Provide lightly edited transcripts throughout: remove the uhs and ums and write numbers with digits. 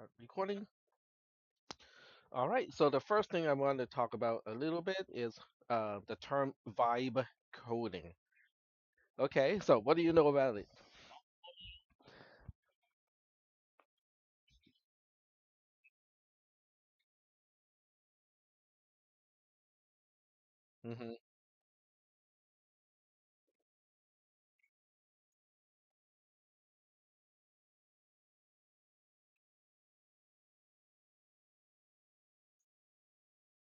Start recording. All right. So the first thing I want to talk about a little bit is the term vibe coding. Okay. So what do you know about it? Mm-hmm.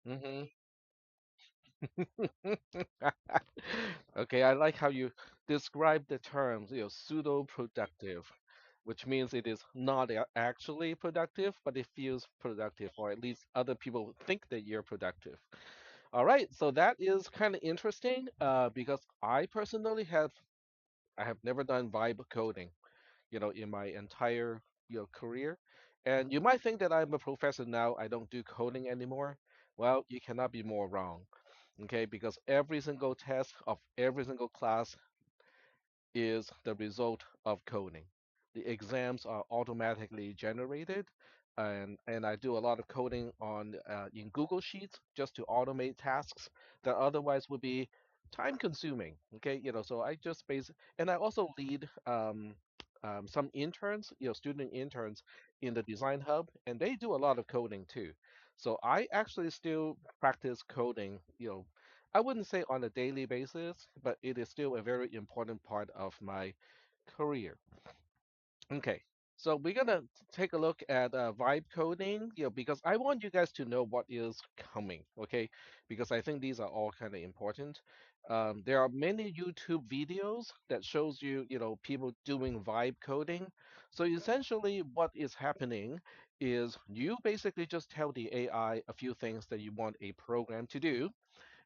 Mm-hmm. Okay. I like how you describe the terms. Pseudo productive, which means it is not actually productive, but it feels productive, or at least other people think that you're productive. All right. So that is kind of interesting because I have never done vibe coding, in my entire, career. And you might think that I'm a professor now, I don't do coding anymore. Well, you cannot be more wrong. Okay, because every single test of every single class is the result of coding. The exams are automatically generated, and I do a lot of coding on in Google Sheets just to automate tasks that otherwise would be time consuming. Okay, so I just and I also lead some interns, student interns in the design hub, and they do a lot of coding too. So I actually still practice coding, I wouldn't say on a daily basis, but it is still a very important part of my career. Okay, so we're gonna take a look at vibe coding, because I want you guys to know what is coming, okay? Because I think these are all kind of important. There are many YouTube videos that shows you, people doing vibe coding. So essentially, what is happening is you basically just tell the AI a few things that you want a program to do,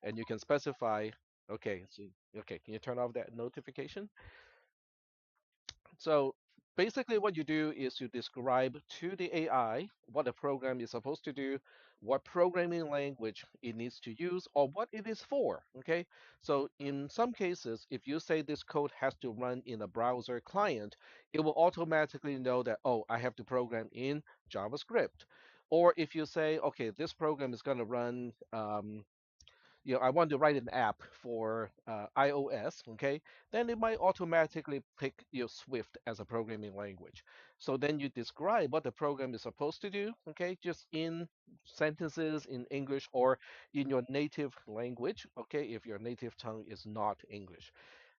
and you can specify. Okay, so okay, can you turn off that notification? So basically, what you do is you describe to the AI what the program is supposed to do, what programming language it needs to use, or what it is for. Okay. So in some cases, if you say this code has to run in a browser client, it will automatically know that, oh, I have to program in JavaScript. Or if you say, okay, this program is going to run I want to write an app for iOS, okay, then it might automatically pick Swift as a programming language. So then you describe what the program is supposed to do, okay, just in sentences in English or in your native language, okay, if your native tongue is not English.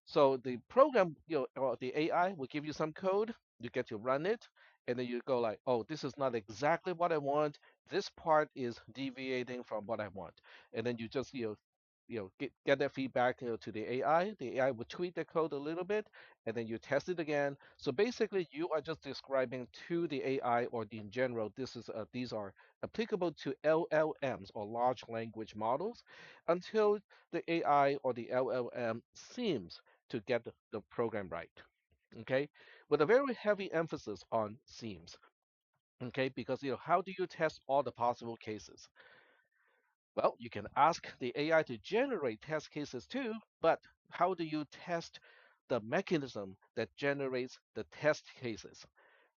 So the program, or the AI will give you some code, you get to run it, and then you go like, oh, this is not exactly what I want. This part is deviating from what I want. And then you just, get that feedback, to the AI. The AI will tweak the code a little bit, and then you test it again. So basically, you are just describing to the AI, or in general, these are applicable to LLMs, or large language models, until the AI or the LLM seems to get the program right. Okay, with a very heavy emphasis on seams. Okay, because how do you test all the possible cases? Well, you can ask the AI to generate test cases too, but how do you test the mechanism that generates the test cases?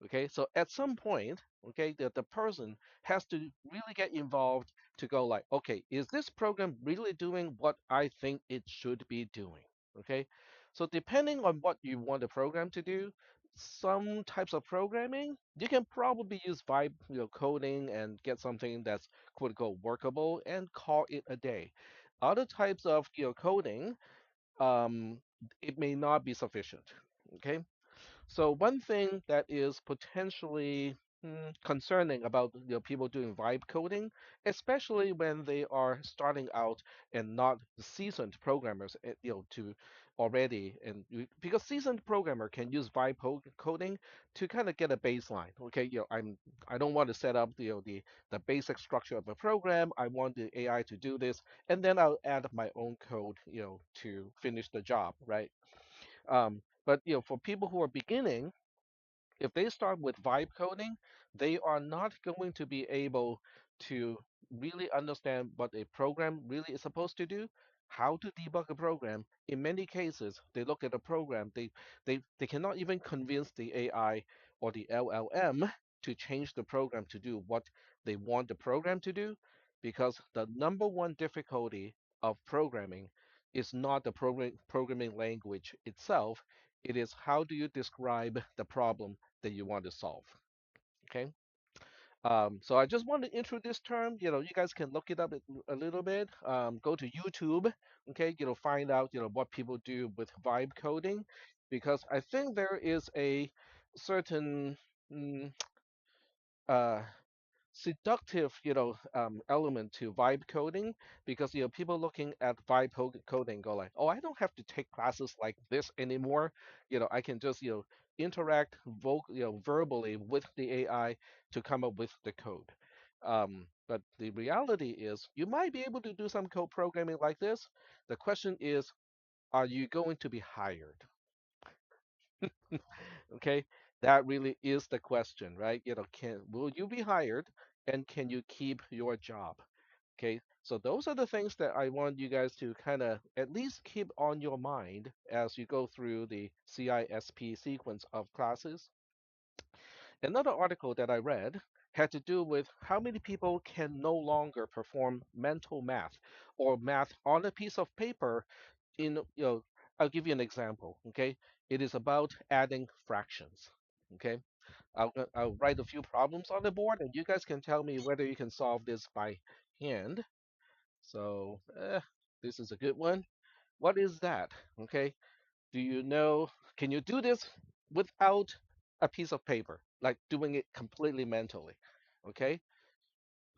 Okay, so at some point, okay, the person has to really get involved to go like, okay, is this program really doing what I think it should be doing? Okay, so depending on what you want the program to do, some types of programming you can probably use vibe, coding and get something that's quote unquote workable and call it a day. Other types of coding, um, it may not be sufficient. Okay, so one thing that is potentially concerning about people doing vibe coding, especially when they are starting out and not seasoned programmers, to already because seasoned programmer can use vibe coding to kind of get a baseline. Okay, I don't want to set up the basic structure of a program. I want the AI to do this, and then I'll add my own code, to finish the job, right? But for people who are beginning, if they start with vibe coding, they are not going to be able to really understand what a program really is supposed to do, how to debug a program. In many cases, they look at a program, they cannot even convince the AI or the LLM to change the program to do what they want the program to do, because the number one difficulty of programming is not the programming language itself. It is how do you describe the problem that you want to solve. Okay. So I just want to intro this term. You guys can look it up a little bit. Go to YouTube. Okay, find out what people do with vibe coding, because I think there is a certain mm, uh, seductive, element to vibe coding, because people looking at vibe coding go like, oh, I don't have to take classes like this anymore. I can just interact verbally with the AI to come up with the code. But the reality is, you might be able to do some code programming like this. The question is, are you going to be hired? Okay, that really is the question, right? Can will you be hired, and can you keep your job? Okay, so those are the things that I want you guys to kind of at least keep on your mind as you go through the CISP sequence of classes. Another article that I read had to do with how many people can no longer perform mental math or math on a piece of paper in, I'll give you an example, okay? It is about adding fractions, okay? I'll write a few problems on the board, and you guys can tell me whether you can solve this by hand. So, this is a good one. What is that? Okay. Do you know, can you do this without a piece of paper, like doing it completely mentally? Okay.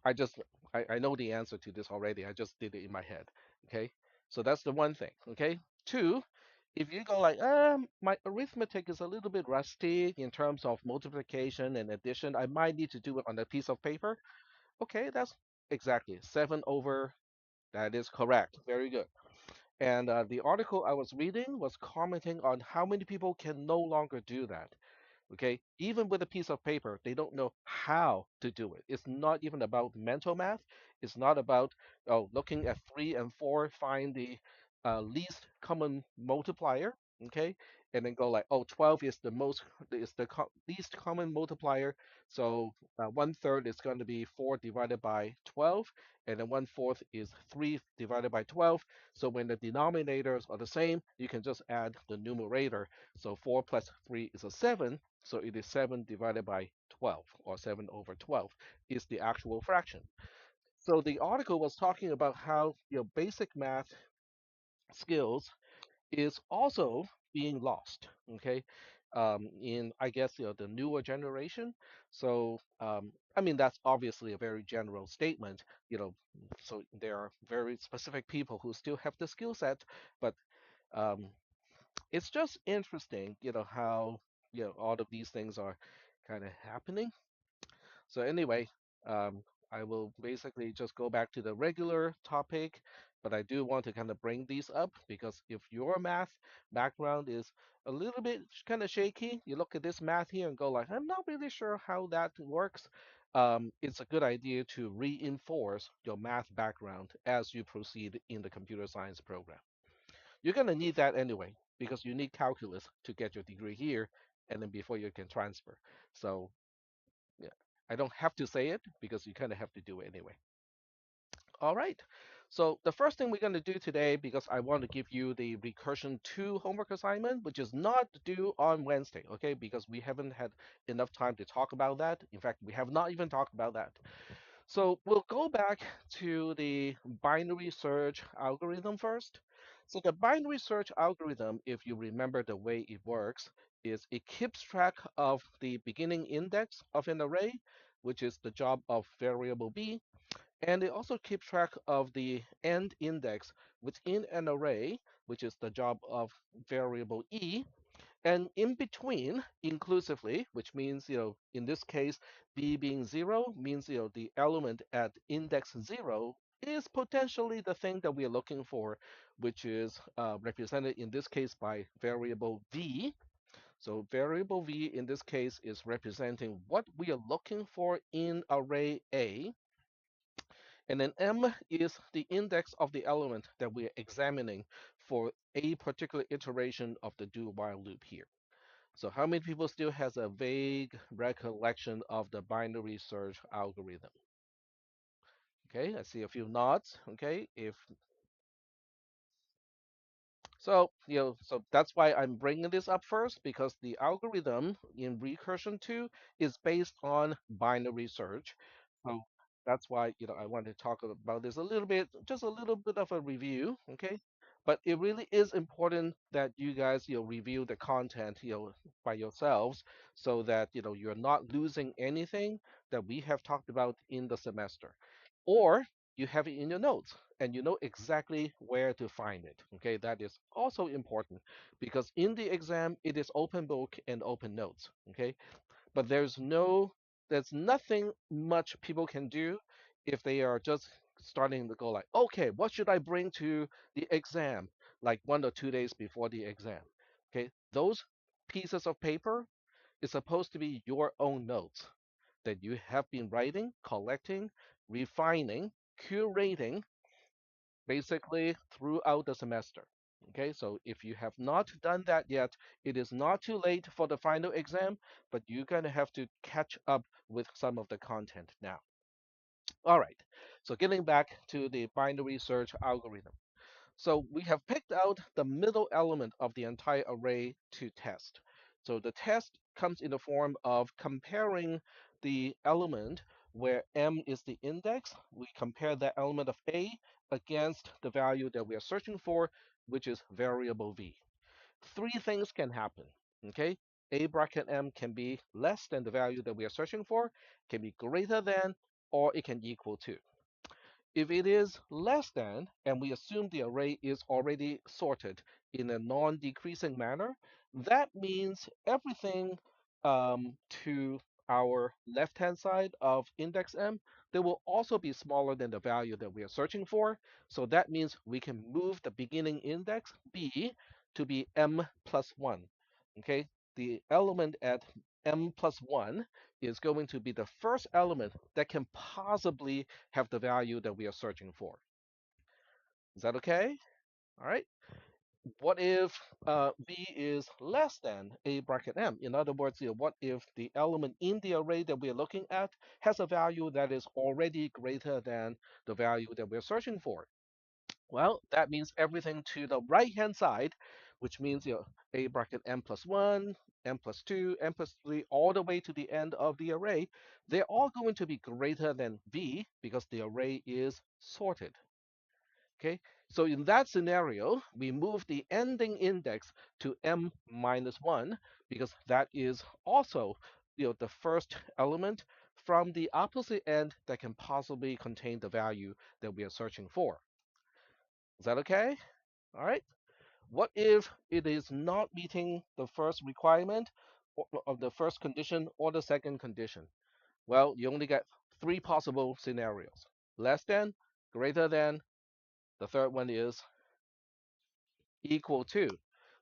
I just, I know the answer to this already. I just did it in my head. Okay. So that's the one thing. Okay. Two, if you go like, my arithmetic is a little bit rusty in terms of multiplication and addition, I might need to do it on a piece of paper. Okay, that's exactly 7 over. That is correct. Very good. And the article I was reading was commenting on how many people can no longer do that. Okay, even with a piece of paper, they don't know how to do it. It's not even about mental math. It's not about looking at 3 and 4, find the least common multiplier. Okay, and then go like, oh, 12 is the least common multiplier. So 1/3 is going to be 4 divided by 12, and then 1/4 is 3 divided by 12. So when the denominators are the same, you can just add the numerator. So 4 plus 3 is a 7. So it is 7 divided by 12, or 7/12 is the actual fraction. So the article was talking about how basic math skills is also being lost. Okay, in, I guess, the newer generation. So I mean, that's obviously a very general statement. So there are very specific people who still have the skill set, but um, it's just interesting, how all of these things are kind of happening. So anyway, I will basically just go back to the regular topic, but I do want to kind of bring these up, because if your math background is a little bit kind of shaky, you look at this math here and go like, I'm not really sure how that works. It's a good idea to reinforce your math background as you proceed in the computer science program. You're going to need that anyway, because you need calculus to get your degree here, and then before you can transfer. So yeah, I don't have to say it, because you kind of have to do it anyway. All right. So the first thing we're going to do today, because I want to give you the recursion 2 homework assignment, which is not due on Wednesday, okay? Because we haven't had enough time to talk about that. In fact, we have not even talked about that. So we'll go back to the binary search algorithm first. So the binary search algorithm, if you remember the way it works, is it keeps track of the beginning index of an array, which is the job of variable b, and it also keeps track of the end index within an array, which is the job of variable e, and in between inclusively, which means, in this case, b being 0 means, the element at index 0 is potentially the thing that we are looking for, which is represented in this case by variable v. So variable v in this case is representing what we are looking for in array A. And then m is the index of the element that we're examining for a particular iteration of the do while loop here. So how many people still has a vague recollection of the binary search algorithm? Okay, I see a few nods. Okay, if so, so that's why I'm bringing this up first because the algorithm in recursion 2 is based on binary search. So that's why, I want to talk about this a little bit, just a little bit of a review, okay? But it really is important that you guys, review the content, by yourselves so that, you're not losing anything that we have talked about in the semester. Or you have it in your notes and you know exactly where to find it. Okay, that is also important because in the exam it is open book and open notes. Okay, but there's nothing much people can do if they are just starting to go like, okay, what should I bring to the exam? Like 1 or 2 days before the exam. Okay, those pieces of paper is supposed to be your own notes that you have been writing, collecting, refining, curating basically throughout the semester. Okay, so if you have not done that yet, it is not too late for the final exam, but you're going to have to catch up with some of the content now. All right, so getting back to the binary search algorithm. So we have picked out the middle element of the entire array to test. So the test comes in the form of comparing the element where m is the index. We compare that element of a against the value that we are searching for, which is variable v. Three things can happen. Okay, a bracket m can be less than the value that we are searching for, can be greater than, or it can equal to. If it is less than, and we assume the array is already sorted in a non-decreasing manner, that means everything to our left-hand side of index m, they will also be smaller than the value that we are searching for. So that means we can move the beginning index b to be m plus 1. Okay, the element at m plus 1 is going to be the first element that can possibly have the value that we are searching for. Is that okay? All right. What if b is less than a bracket m? In other words, what if the element in the array that we're looking at has a value that is already greater than the value that we're searching for? Well, that means everything to the right-hand side, which means a bracket m plus 1, m plus 2, m plus 3, all the way to the end of the array, they're all going to be greater than v because the array is sorted. Okay, so in that scenario, we move the ending index to m minus 1 because that is also the first element from the opposite end that can possibly contain the value that we are searching for. Is that okay? All right. What if it is not meeting the first requirement of the first condition or the second condition? Well, you only get three possible scenarios: less than, greater than, the third one is equal to.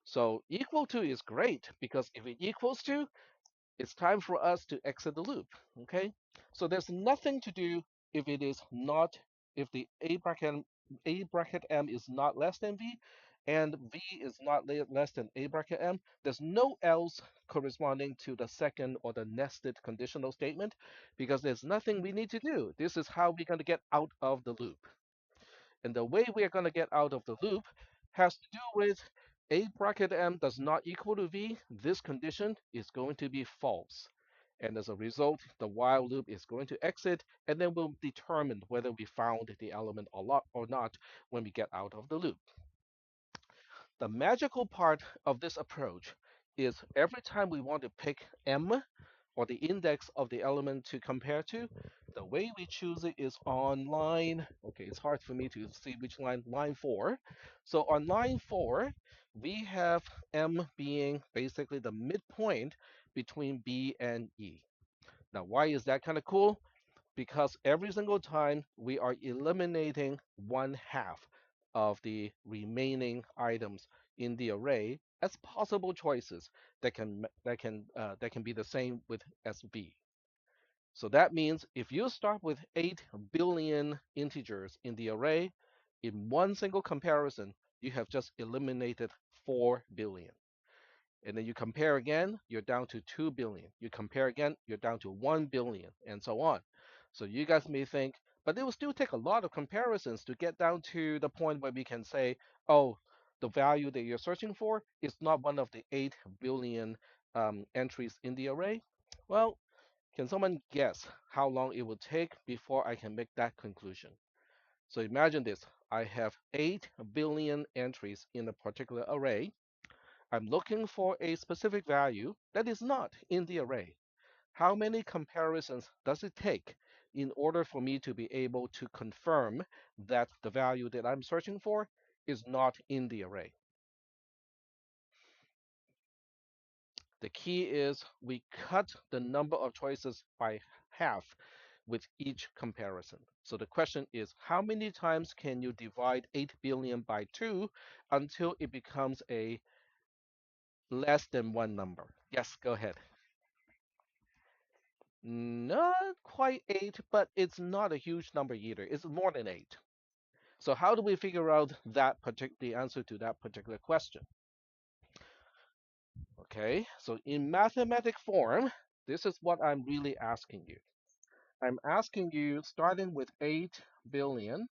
So equal to is great because if it equals to, it's time for us to exit the loop. Okay, so there's nothing to do if it is not, if the a bracket m is not less than v and v is not less than a bracket m. There's no else corresponding to the second or the nested conditional statement because there's nothing we need to do. This is how we're going to get out of the loop. And the way we are going to get out of the loop has to do with a bracket m does not equal to v. This condition is going to be false. And as a result, the while loop is going to exit, and then we'll determine whether we found the element or not when we get out of the loop. The magical part of this approach is every time we want to pick m or the index of the element to compare to, the way we choose it is on line, okay, it's hard for me to see which line 4. So on line 4, we have m being basically the midpoint between b and e. Now, why is that kind of cool? Because every single time we are eliminating one half of the remaining items in the array as possible choices that can be the same with SB. So that means if you start with 8 billion integers in the array, in one single comparison, you have just eliminated 4 billion. And then you compare again, you're down to 2 billion. You compare again, you're down to 1 billion, and so on. So you guys may think, but it will still take a lot of comparisons to get down to the point where we can say, oh, the value that you're searching for is not one of the 8 billion entries in the array. Well, can someone guess how long it will take before I can make that conclusion? So imagine this. I have 8 billion entries in a particular array. I'm looking for a specific value that is not in the array. How many comparisons does it take in order for me to be able to confirm that the value that I'm searching for is not in the array? The key is we cut the number of choices by half with each comparison. So the question is, how many times can you divide 8 billion by 2 until it becomes a less than one number? Yes, go ahead. Not quite 8, but it's not a huge number either. It's more than 8. So how do we figure out the answer to that particular question? Okay, so in mathematic form, this is what I'm really asking you. I'm asking you, starting with 8 billion,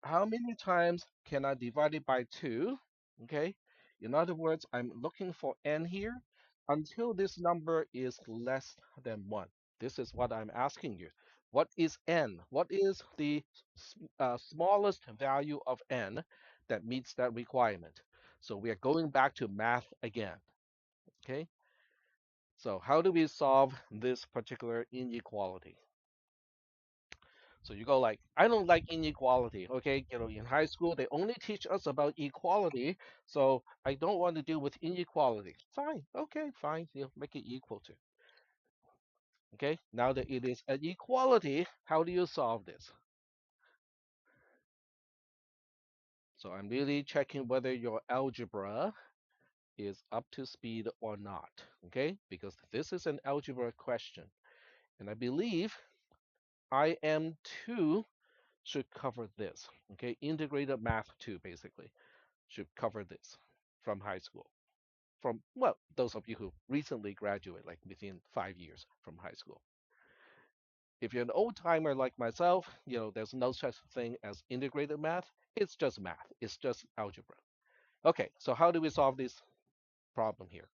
how many times can I divide it by 2? Okay, in other words, I'm looking for n here until this number is less than 1. This is what I'm asking you. What is n? What is the smallest value of n that meets that requirement? So we are going back to math again. Okay, so how do we solve this particular inequality? So you go like, I don't like inequality. Okay, in high school they only teach us about equality, so I don't want to deal with inequality. Fine, okay, fine. Make it equal to. Okay, now that it is an equality, how do you solve this? So I'm really checking whether your algebra is up to speed or not. Okay, because this is an algebra question, and I believe IM2 should cover this. Okay, integrated math 2 basically should cover this from high school. From, well, those of you who recently graduate, like within 5 years from high school. If you're an old timer like myself, there's no such thing as integrated math. It's just math. It's just algebra. Okay, so how do we solve this problem here?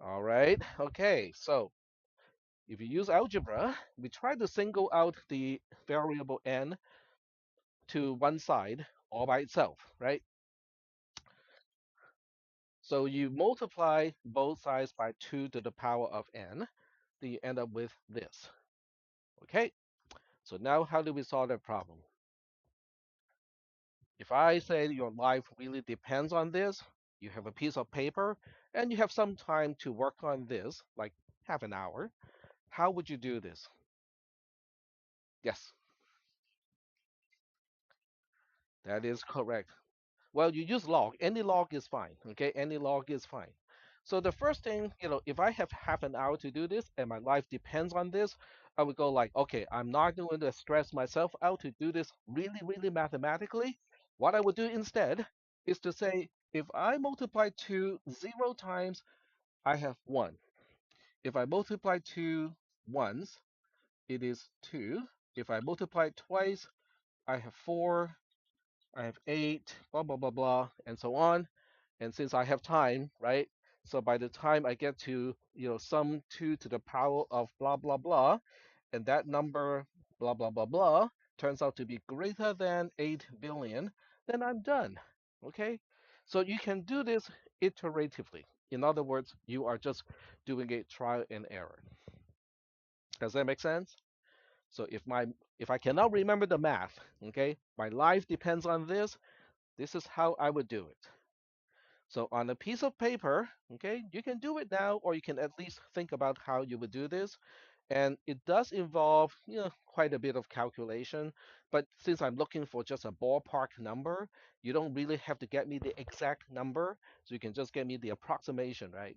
All right. Okay, so if you use algebra, we try to single out the variable n to one side all by itself, right? So you multiply both sides by 2 to the power of n, then you end up with this. Okay, so now how do we solve that problem? If I say your life really depends on this, you have a piece of paper and you have some time to work on this, like half an hour, how would you do this? Yes, that is correct. Well, you use log. Any log is fine. Okay, any log is fine. So the first thing, if I have half an hour to do this and my life depends on this, I would go like, okay, I'm not going to stress myself out to do this really, really mathematically. What I would do instead is to say, if I multiply 2 0 times, I have 1. If I multiply 2 once, it is 2. If I multiply twice, I have 4. I have 8, blah, blah, blah, blah, and so on. And since I have time, right? So by the time I get to, sum 2 to the power of blah, blah, blah, and that number, blah, blah, blah, blah, turns out to be greater than 8 billion, then I'm done. Okay? So you can do this iteratively. In other words, you are just doing a trial and error. Does that make sense? So if I cannot remember the math, okay, my life depends on this, this is how I would do it. So on a piece of paper, okay, you can do it now, or you can at least think about how you would do this. And it does involve, quite a bit of calculation. But since I'm looking for just a ballpark number, you don't really have to get me the exact number. So you can just get me the approximation, right?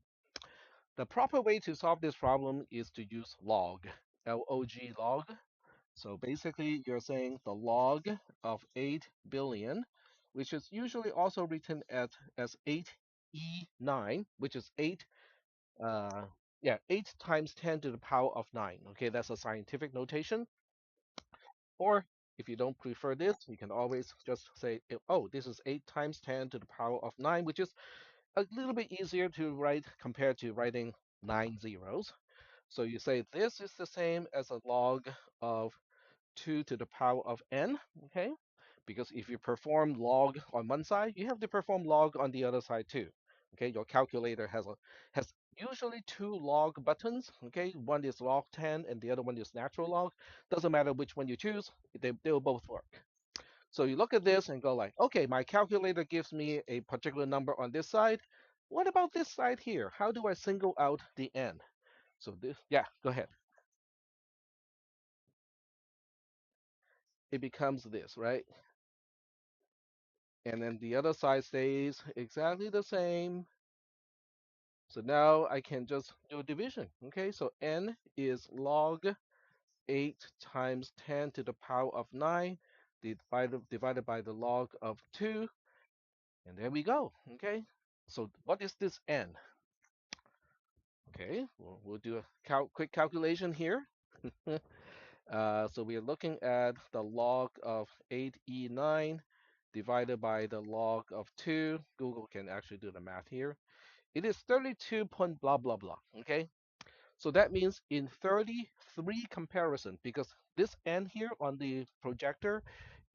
The proper way to solve this problem is to use log, L-O-G log. So basically, you're saying the log of 8 billion which is usually also written as 8e9, which is 8, uh, yeah, 8 times 10 to the power of 9. Okay, that's a scientific notation. Or if you don't prefer this, you can always just say, oh, this is 8 times 10 to the power of 9, which is a little bit easier to write compared to writing 9 zeros. So you say this is the same as a log of 2 to the power of n, okay? Because if you perform log on one side, you have to perform log on the other side too. Okay, your calculator has usually two log buttons. Okay, one is log 10 and the other one is natural log. Doesn't matter which one you choose, they will both work. So you look at this and go like, okay, my calculator gives me a particular number on this side. What about this side here? How do I single out the n? So this, yeah, go ahead. It becomes this, right? And then the other side stays exactly the same. So now I can just do a division. Okay, so n is log 8 times 10 to the power of 9 divided by the log of 2. And there we go. Okay, so what is this n? Okay, we'll do a quick calculation here. So we are looking at the log of 8e9 divided by the log of 2. Google can actually do the math here. It is 32 point blah blah blah. Okay, so that means in 33 comparison, because this n here on the projector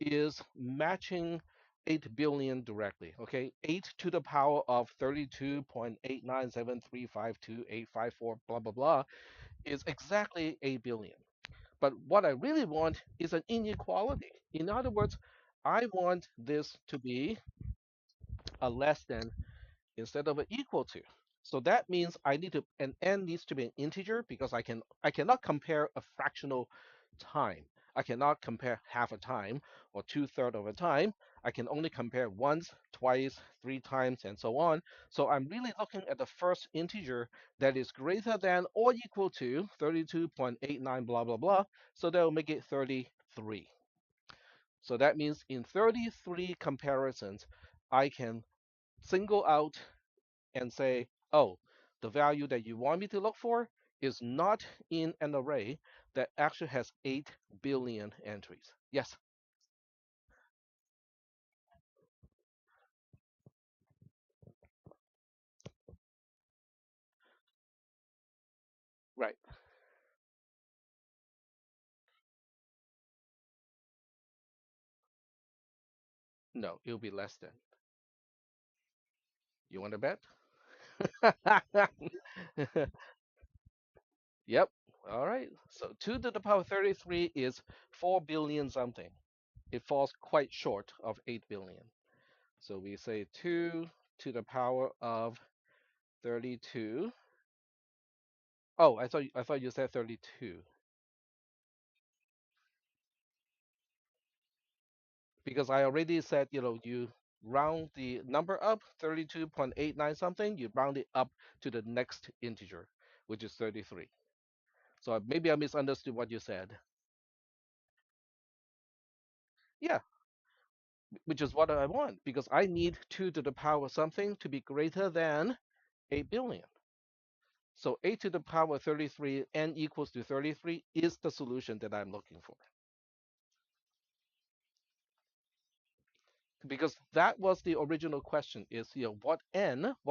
is matching 8 billion directly. Okay, 8 to the power of 32.897352854 blah blah blah is exactly 8 billion. But what I really want is an inequality. In other words, I want this to be a less than instead of an equal to. So that means I need to, and n needs to be an integer because I cannot compare a fractional time. I cannot compare half a time or two-thirds of a time. I can only compare once, twice, three times, and so on. So I'm really looking at the first integer that is greater than or equal to 32.89 blah blah blah. So that will make it 33. So that means in 33 comparisons, I can single out and say, oh, the value that you want me to look for is not in an array that actually has 8 billion entries. Yes, right. No, it'll be less than. You want to bet? Yep. All right. So 2 to the power 33 is 4 billion something. It falls quite short of 8 billion. So we say 2 to the power of 32. Oh, I thought you said 32. Because I already said, you round the number up 32.89 something, you round it up to the next integer, which is 33. So maybe I misunderstood what you said. Yeah, which is what I want because I need 2 to the power something to be greater than 8 billion. So 8 to the power 33 n equals to 33 is the solution that I'm looking for. Because that was the original question is, what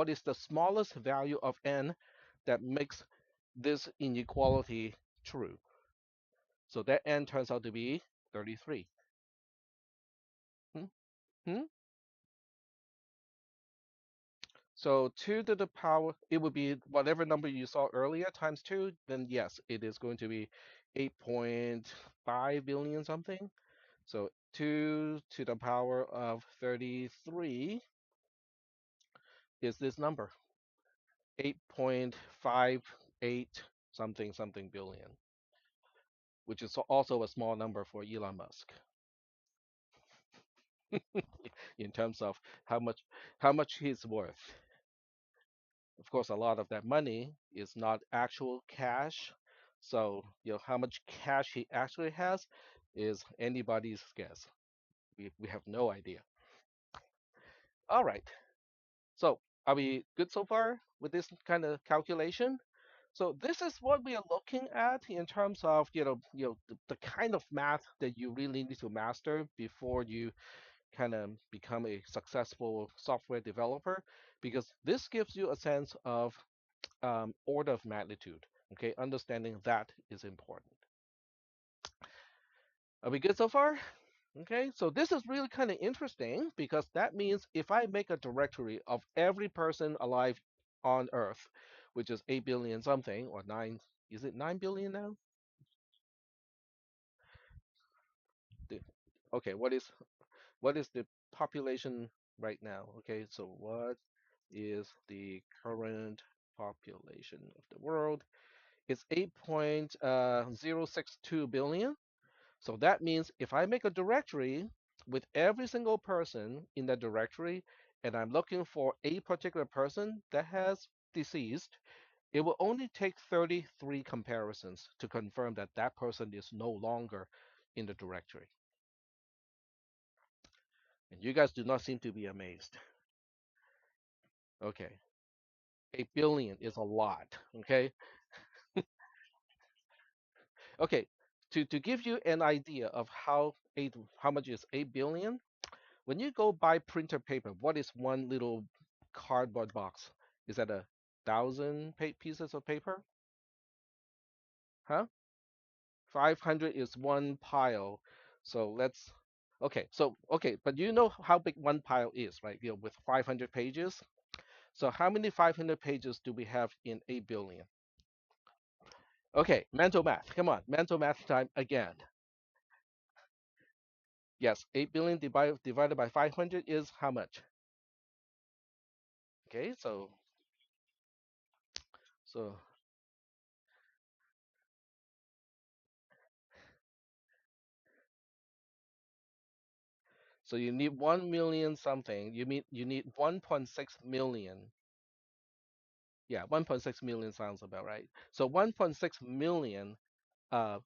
is the smallest value of n that makes this inequality true? So that n turns out to be 33. Hmm? Hmm? So 2 to the power, it would be whatever number you saw earlier times 2, then yes, it is going to be 8.5 billion something. So 2 to the power of 33 is this number, 8.58 something something billion, which is also a small number for Elon Musk in terms of how much he's worth. Of course, a lot of that money is not actual cash. So, how much cash he actually has is anybody's guess. We have no idea. All right. So are we good so far with this kind of calculation? So this is what we are looking at in terms of the kind of math that you really need to master before you kind of become a successful software developer, because this gives you a sense of order of magnitude. Okay, understanding that is important. Are we good so far? Okay, so this is really kind of interesting because that means if I make a directory of every person alive on Earth, which is 8 billion something or 9, is it 9 billion now? The- Okay, what is the population right now? Okay, so what is the current population of the world? It's 8.062 billion. So that means if I make a directory with every single person in that directory, and I'm looking for a particular person that has deceased, it will only take 33 comparisons to confirm that that person is no longer in the directory. And you guys do not seem to be amazed. Okay, 8 billion is a lot. Okay, okay. To give you an idea of how much is 8 billion, when you go buy printer paper, what is one little cardboard box? Is that 1,000 pieces of paper? Huh? 500 is one pile. So let's, okay, but you know how big one pile is, right? With 500 pages. So how many 500 pages do we have in 8 billion? Okay, mental math. Come on, mental math time again. Yes, 8 billion divided by 500 is how much? Okay, so So you need 1 million something. You need 1.6 million. Yeah, 1.6 million sounds about right. So 1.6 million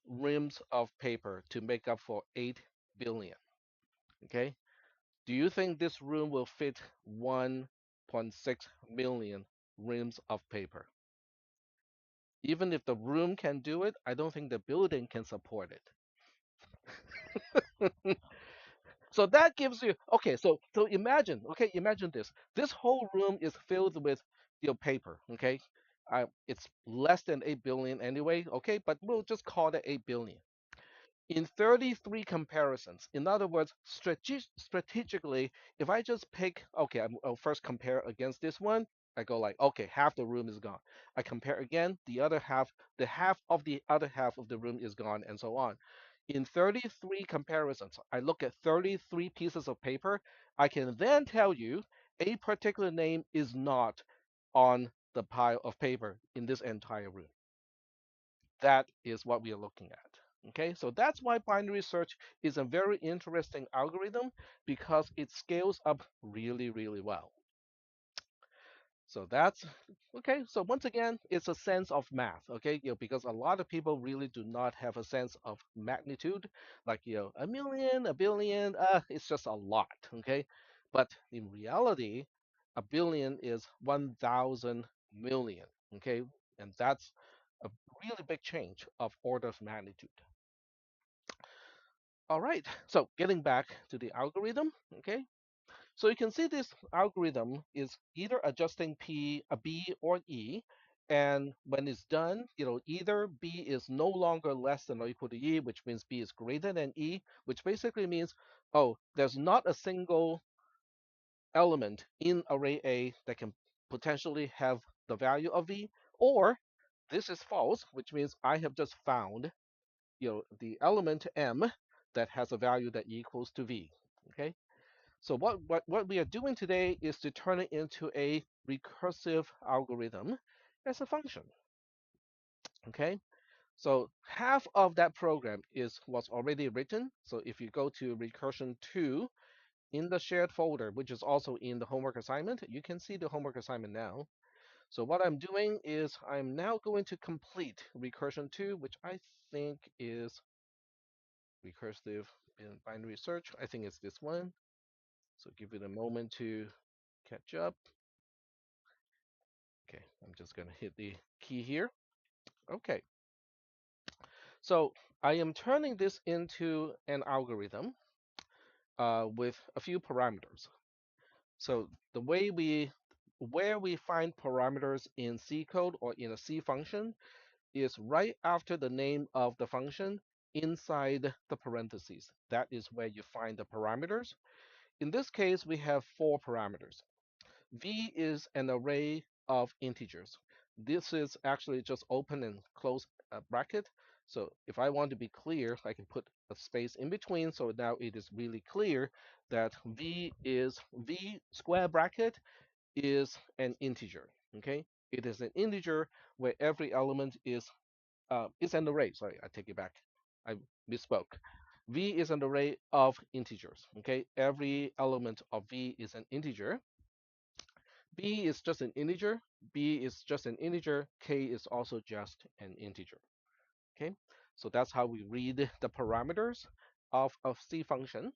reams of paper to make up for 8 billion. Okay? Do you think this room will fit 1.6 million reams of paper? Even if the room can do it, I don't think the building can support it. So that gives you okay. So imagine this. This whole room is filled with paper. Okay, it's less than 8 billion anyway. Okay, but we'll just call it 8 billion in 33 comparisons. In other words, strategically, if I just pick, okay, I'll first compare against this one. I go like, okay, half the room is gone. I compare again, the half of the other half of the room is gone, and so on. In 33 comparisons, I look at 33 pieces of paper. I can then tell you a particular name is not on the pile of paper in this entire room. That is what we are looking at. Okay, so that's why binary search is a very interesting algorithm because it scales up really, really well. So that's okay. So once again, it's a sense of math, okay? Because a lot of people really do not have a sense of magnitude, like a million, a billion, it's just a lot, okay? But in reality, a billion is 1,000 million, okay? And that's a really big change of order of magnitude. All right, so getting back to the algorithm, okay? So you can see this algorithm is either adjusting P, a B or E, and when it's done, either B is no longer less than or equal to E, which means B is greater than E, which basically means, oh, there's not a single element in array A that can potentially have the value of V, or this is false, which means I have just found, the element M that has a value that equals to V. Okay. So what we are doing today is to turn it into a recursive algorithm as a function. Okay. So half of that program is what's already written. So if you go to recursion 2 in the shared folder, which is also in the homework assignment, you can see the homework assignment now. So what I'm doing is I'm now going to complete recursion 2, which I think is recursive in binary search. I think it's this one. So give it a moment to catch up. Okay, I'm just going to hit the key here. Okay, so I am turning this into an algorithm with a few parameters. So the way where we find parameters in C code or in a C function is right after the name of the function inside the parentheses. That is where you find the parameters. In this case, we have four parameters. V is an array of integers. This is actually just open and close bracket. So if I want to be clear, I can put a space in between. So now it is really clear that V square bracket is an integer. Okay, it is an integer where every element is an array. Sorry, I take it back. I misspoke. V is an array of integers. Okay, every element of V is an integer. B is just an integer. B is just an integer. K is also just an integer. Okay, so that's how we read the parameters of a C function.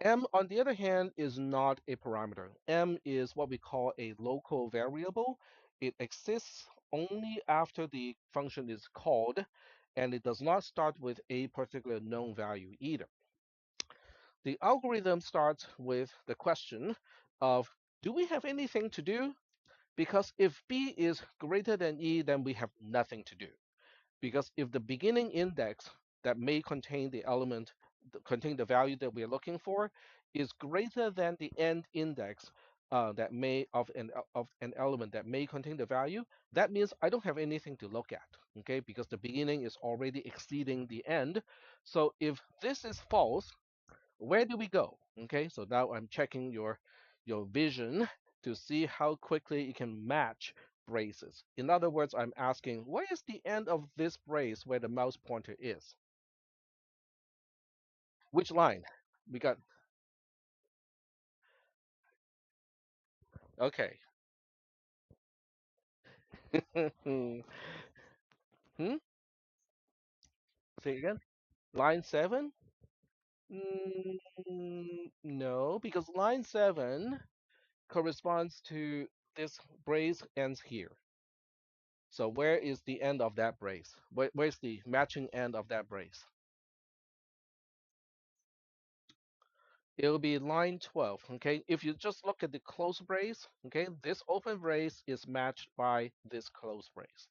M, on the other hand, is not a parameter. M is what we call a local variable. It exists only after the function is called, and it does not start with a particular known value either. The algorithm starts with the question of, do we have anything to do? Because if B is greater than E, then we have nothing to do. Because if the beginning index that may contain the element, contain the value that we're looking for, is greater than the end index that may of an element that may contain the value, that means I don't have anything to look at, okay? Because the beginning is already exceeding the end. So if this is false, where do we go? Okay, so now I'm checking your vision to see how quickly you can match braces. In other words, I'm asking, where is the end of this brace where the mouse pointer is? Which line? We got, okay. hmm? Say again? Line 7? No, because line 7 corresponds to this brace ends here. So where is the end of that brace? Where's the matching end of that brace? It'll be line 12, okay? If you just look at the close brace, okay, this open brace is matched by this close brace,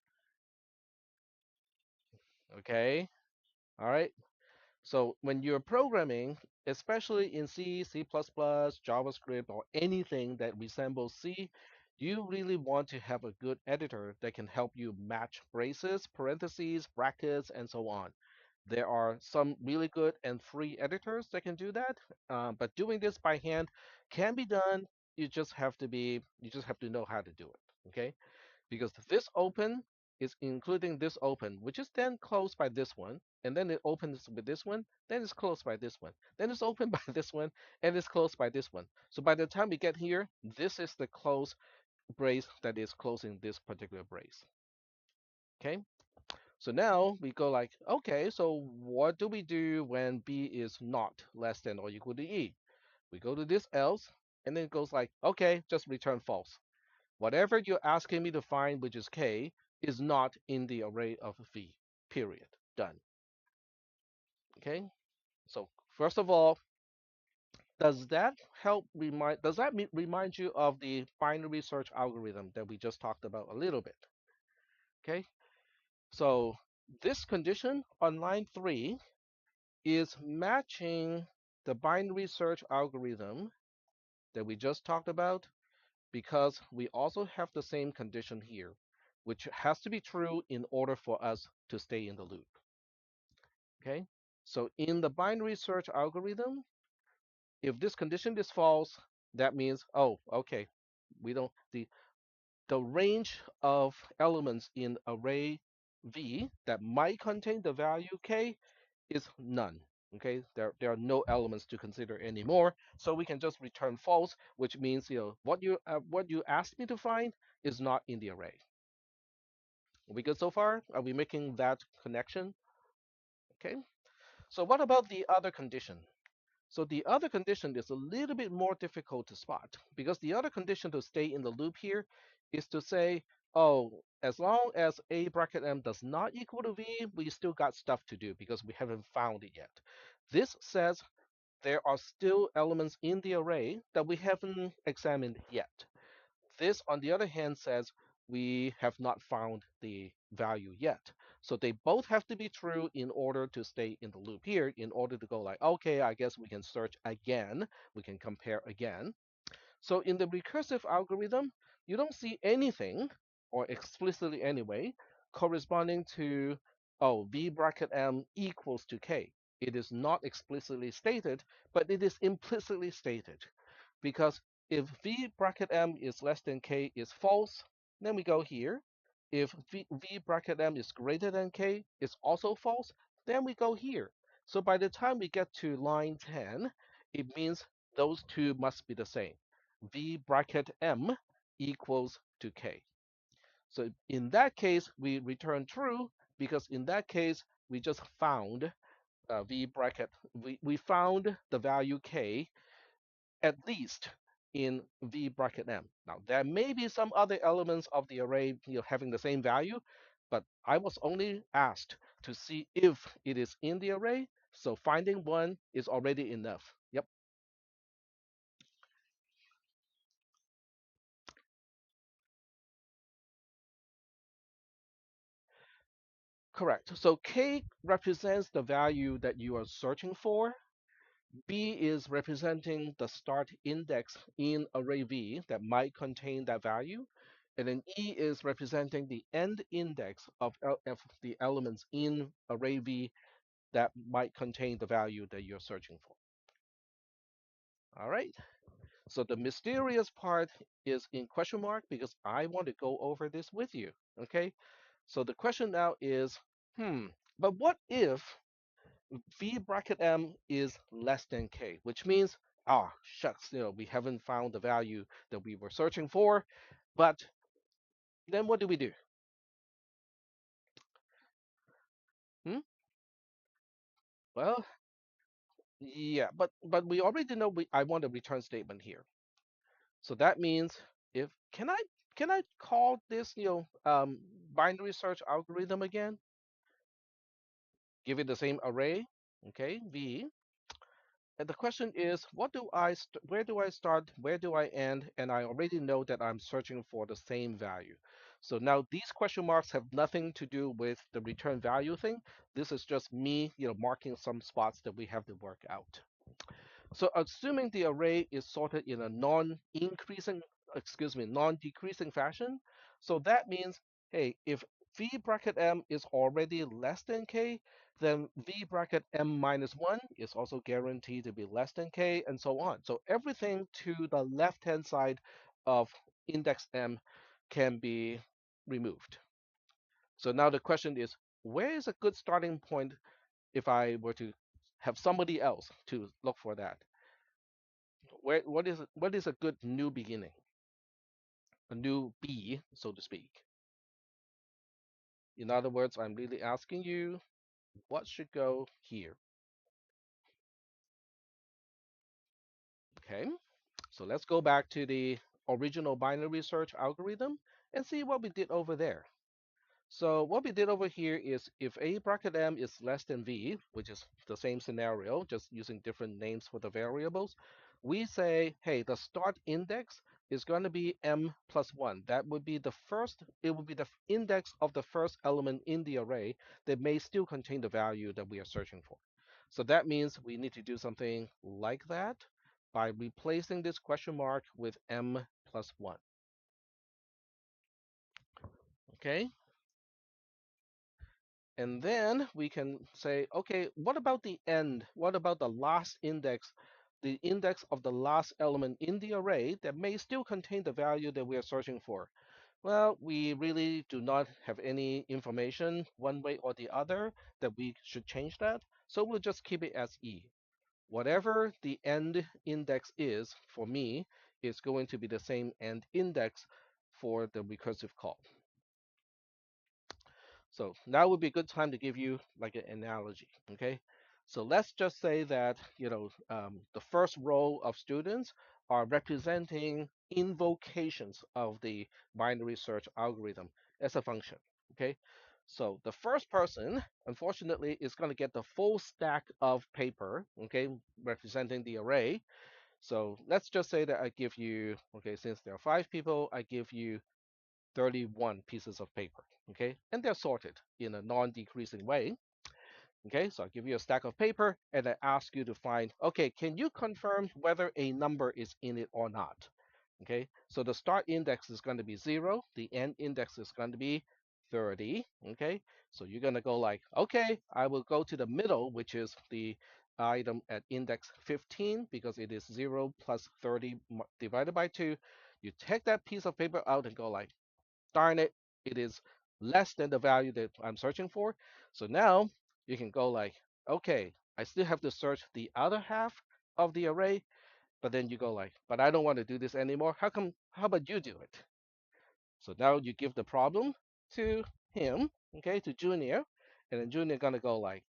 okay? All right. So when you're programming, especially in C, C++, JavaScript, or anything that resembles C, you really want to have a good editor that can help you match braces, parentheses, brackets, and so on. There are some really good and free editors that can do that, but doing this by hand can be done. You just have to know how to do it. Okay, because this open is including this open, which is then closed by this one, and then it opens with this one, then it's closed by this one, then it's opened by this one, and it's closed by this one. So by the time we get here, this is the close brace that is closing this particular brace. Okay, so now we go like, okay, so what do we do when B is not less than or equal to E? We go to this else, and then it goes like, okay, just return false. Whatever you're asking me to find, which is K, is not in the array of V, period. Done. Okay, so first of all, does that remind you of the binary search algorithm that we just talked about a little bit? Okay, so this condition on line 3 is matching the binary search algorithm that we just talked about, because we also have the same condition here, which has to be true in order for us to stay in the loop. Okay, so in the binary search algorithm, if this condition is false, that means, oh, okay, we don't the range of elements in array V that might contain the value K is none. Okay, there are no elements to consider anymore, so we can just return false, which means what you asked me to find is not in the array. Are we good so far? Are we making that connection? Okay. So what about the other condition? So the other condition is a little bit more difficult to spot because the other condition to stay in the loop here is to say, oh, as long as a bracket m does not equal to v, we still got stuff to do because we haven't found it yet. This says there are still elements in the array that we haven't examined yet. This, on the other hand, says we have not found the value yet. So they both have to be true in order to stay in the loop here, in order to go like, okay, I guess we can search again, we can compare again. So in the recursive algorithm, you don't see anything, or explicitly anyway, corresponding to, oh, v bracket m equals to k. It is not explicitly stated, but it is implicitly stated. Because if v bracket m is less than k is false, then we go here. If v bracket m is greater than k is also false, then we go here. So by the time we get to line 10, it means those two must be the same. V bracket m equals to k. So in that case, we return true because in that case, we just found v bracket, we found the value k at least in v bracket m. Now, there may be some other elements of the array having the same value, but I was only asked to see if it is in the array, so finding one is already enough. Yep, correct. So k represents the value that you are searching for. B is representing the start index in array V that might contain that value. And then E is representing the end index of the elements in array V that might contain the value that you're searching for. All right. So the mysterious part is in question mark because I want to go over this with you. Okay. So the question now is, but what if v bracket m is less than k, which means, shucks, we haven't found the value that we were searching for. But then what do we do? Hmm? Well, yeah, but we already know I want a return statement here. So that means if can I call this binary search algorithm again? Give it the same array, okay, v. And the question is, where do I start, where do I end? And I already know that I'm searching for the same value. So now these question marks have nothing to do with the return value thing. This is just me, marking some spots that we have to work out. So assuming the array is sorted in a non-decreasing fashion, so that means, hey, if v bracket m is already less than k, then v bracket m minus 1 is also guaranteed to be less than k, and so on. So everything to the left-hand side of index m can be removed. So now the question is, where is a good starting point if I were to have somebody else to look for that? What is a good new beginning, a new B, so to speak? In other words, I'm really asking you, what should go here? Okay, so let's go back to the original binary search algorithm and see what we did over there. So what we did over here is if a bracket m is less than v, which is the same scenario, just using different names for the variables, we say, hey, the start index is going to be m plus 1. That would be it would be the index of the first element in the array that may still contain the value that we are searching for. So that means we need to do something like that by replacing this question mark with m plus 1. Okay, and then we can say, okay, what about the end? What about the last index, the index of the last element in the array that may still contain the value that we are searching for? Well, we really do not have any information one way or the other that we should change that. So we'll just keep it as E. Whatever the end index is for me is going to be the same end index for the recursive call. So now would be a good time to give you like an analogy, okay? So let's just say that the first row of students are representing invocations of the binary search algorithm as a function. Okay, so the first person, unfortunately, is going to get the full stack of paper. Okay, representing the array. So let's just say that I give you, okay, since there are 5 people, I give you 31 pieces of paper. Okay, and they're sorted in a non-decreasing way. Okay, so I give you a stack of paper and I ask you to find, okay, can you confirm whether a number is in it or not? Okay, so the start index is going to be 0, the end index is going to be 30. Okay, so you're going to go like, okay, I will go to the middle, which is the item at index 15 because it is 0 plus 30 divided by 2. You take that piece of paper out and go like, darn it, it is less than the value that I'm searching for. So now you can go like, okay, I still have to search the other half of the array, but then you go like, but I don't want to do this anymore. How about you do it? So now you give the problem to him, okay, to Junior, and then Junior gonna go like,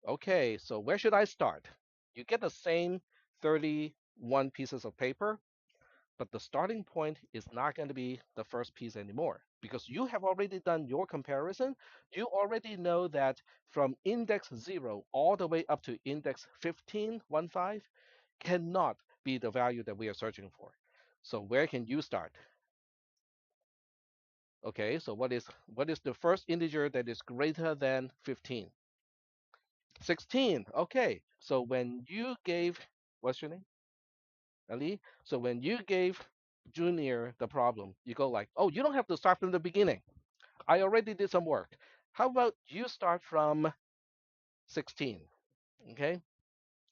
okay, so where should I start? You get the same 31 pieces of paper, but the starting point is not going to be the first piece anymore because you have already done your comparison. You already know that from index 0 all the way up to index 15, 1, 5, cannot be the value that we are searching for. So where can you start? Okay, so what is the first integer that is greater than 15? 16. Okay, so when you gave, what's your name? Ali? So when you gave Junior the problem, you go like, oh, you don't have to start from the beginning. I already did some work. How about you start from 16? Okay,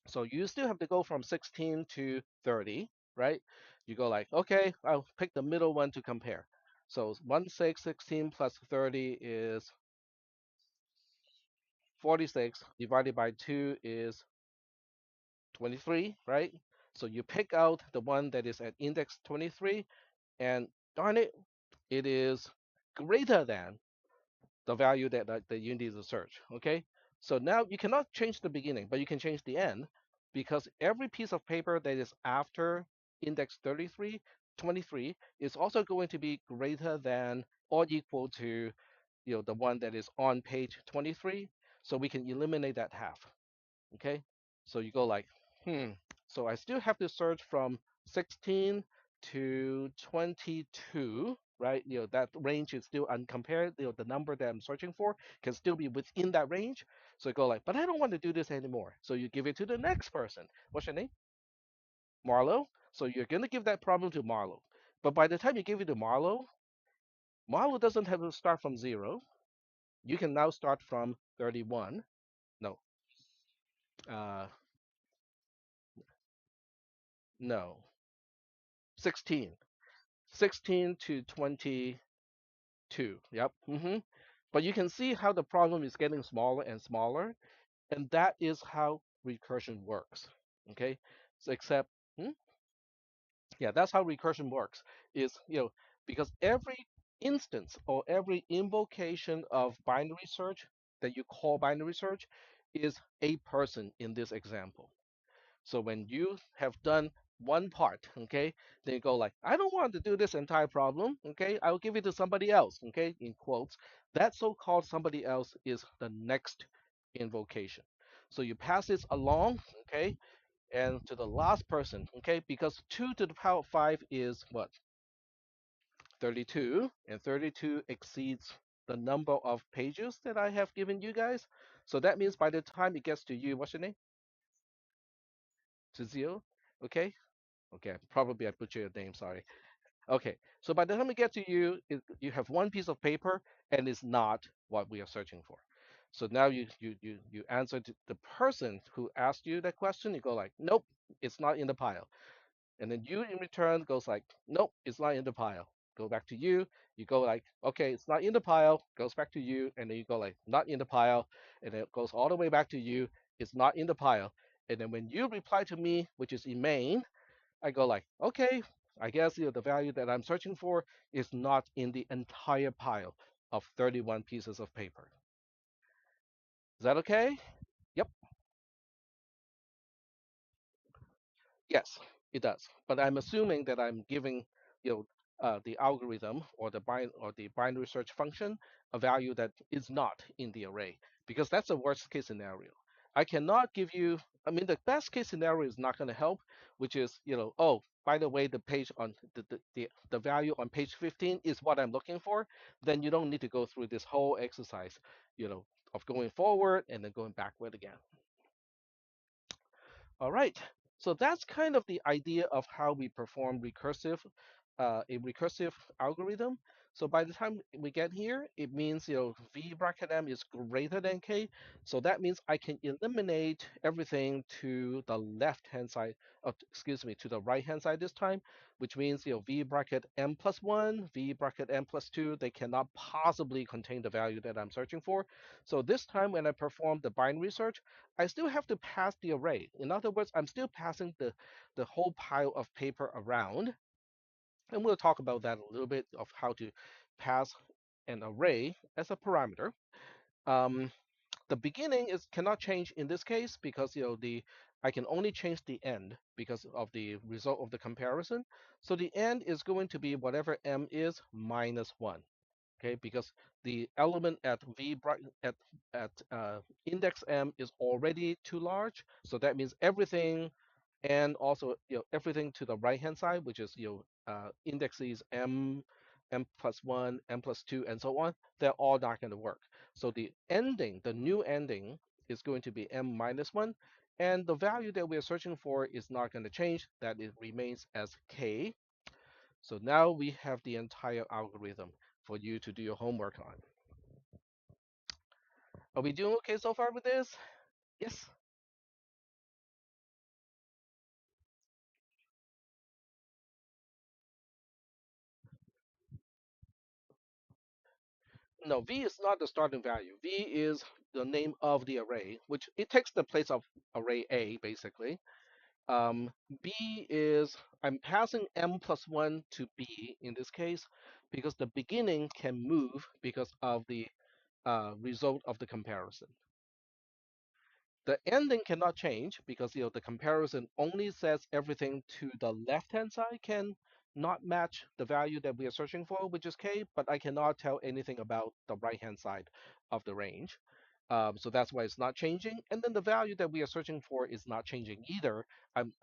so you still have to go from 16 to 30, right? You go like, okay, I'll pick the middle one to compare. So 1, 6, 16 plus 30 is 46 divided by 2 is 23, right? So you pick out the one that is at index 23, and darn it, it is greater than the value that you need to search. Okay, so now you cannot change the beginning, but you can change the end because every piece of paper that is after index 33, 23 is also going to be greater than or equal to the one that is on page 23. So we can eliminate that half. Okay, so you go like, so I still have to search from 16 to 22, right? That range is still uncompared. The number that I'm searching for can still be within that range. So you go like, but I don't want to do this anymore. So you give it to the next person. What's your name? Marlo. So you're gonna give that problem to Marlo. But by the time you give it to Marlo, Marlo doesn't have to start from 0. You can now start from 31. No, uh, no, 16. 16 to 22. Yep. But you can see how the problem is getting smaller and smaller, and that is how recursion works. Okay. So except, yeah, that's how recursion works. Is because every instance or every invocation of binary search that you call binary search is a person in this example. So when you have done one part, okay, then you go like, I don't want to do this entire problem, okay, I'll give it to somebody else, okay, in quotes. That so-called somebody else is the next invocation. So you pass this along, okay, and to the last person, okay, because 2 to the power of 5 is what? 32, and 32 exceeds the number of pages that I have given you guys. So that means by the time it gets to you, what's your name? To 0, okay? Okay, probably I butchered your name, sorry. Okay, so by the time it gets to you, you have one piece of paper and it's not what we are searching for. So now you answer to the person who asked you that question. You go like, nope, it's not in the pile. And then you in return goes like, nope, it's not in the pile. Go back to you. You go like, okay, it's not in the pile. Goes back to you, and then you go like, not in the pile, and then it goes all the way back to you. It's not in the pile. And then when you reply to me, which is in main, I go like, okay, I guess the value that I'm searching for is not in the entire pile of 31 pieces of paper. Is that okay? Yep. Yes, it does. But I'm assuming that I'm giving you know the algorithm or the binary search function a value that is not in the array because that's the worst case scenario. I cannot give you. I mean, the best case scenario is not going to help, which is oh, by the way, the page on the value on page 15 is what I'm looking for. Then you don't need to go through this whole exercise, you know, of going forward and then going backward again. All right. So that's kind of the idea of how we perform a recursive algorithm. So by the time we get here, it means v bracket m is greater than k. So that means I can eliminate everything to the left hand side, excuse me, to the right hand side this time, which means v bracket m plus one, v bracket m plus two, they cannot possibly contain the value that I'm searching for. So this time when I perform the binary search, I still have to pass the array. In other words, I'm still passing the whole pile of paper around. And we'll talk about that a little bit of how to pass an array as a parameter. Um, the beginning is cannot change in this case because the I can only change the end because of the result of the comparison. So the end is going to be whatever m is minus one. Okay, because the element at index m is already too large, so that means everything, and also everything to the right hand side, which is indexes m plus one, m plus two, and so on. They're all not going to work. So the new ending is going to be m minus one, and the value that we're searching for is not going to change. That it remains as k. So now we have the entire algorithm for you to do your homework on. Are we doing okay so far with this? Yes. No, v is not the starting value. V is the name of the array, which it takes the place of array A, basically. Um, B is, I'm passing m plus 1 to B in this case, because the beginning can move because of the result of the comparison. The ending cannot change because the comparison only says everything to the left hand side can not match the value that we are searching for, which is k, but I cannot tell anything about the right hand side of the range. So that's why it's not changing. And then the value that we are searching for is not changing either. I'm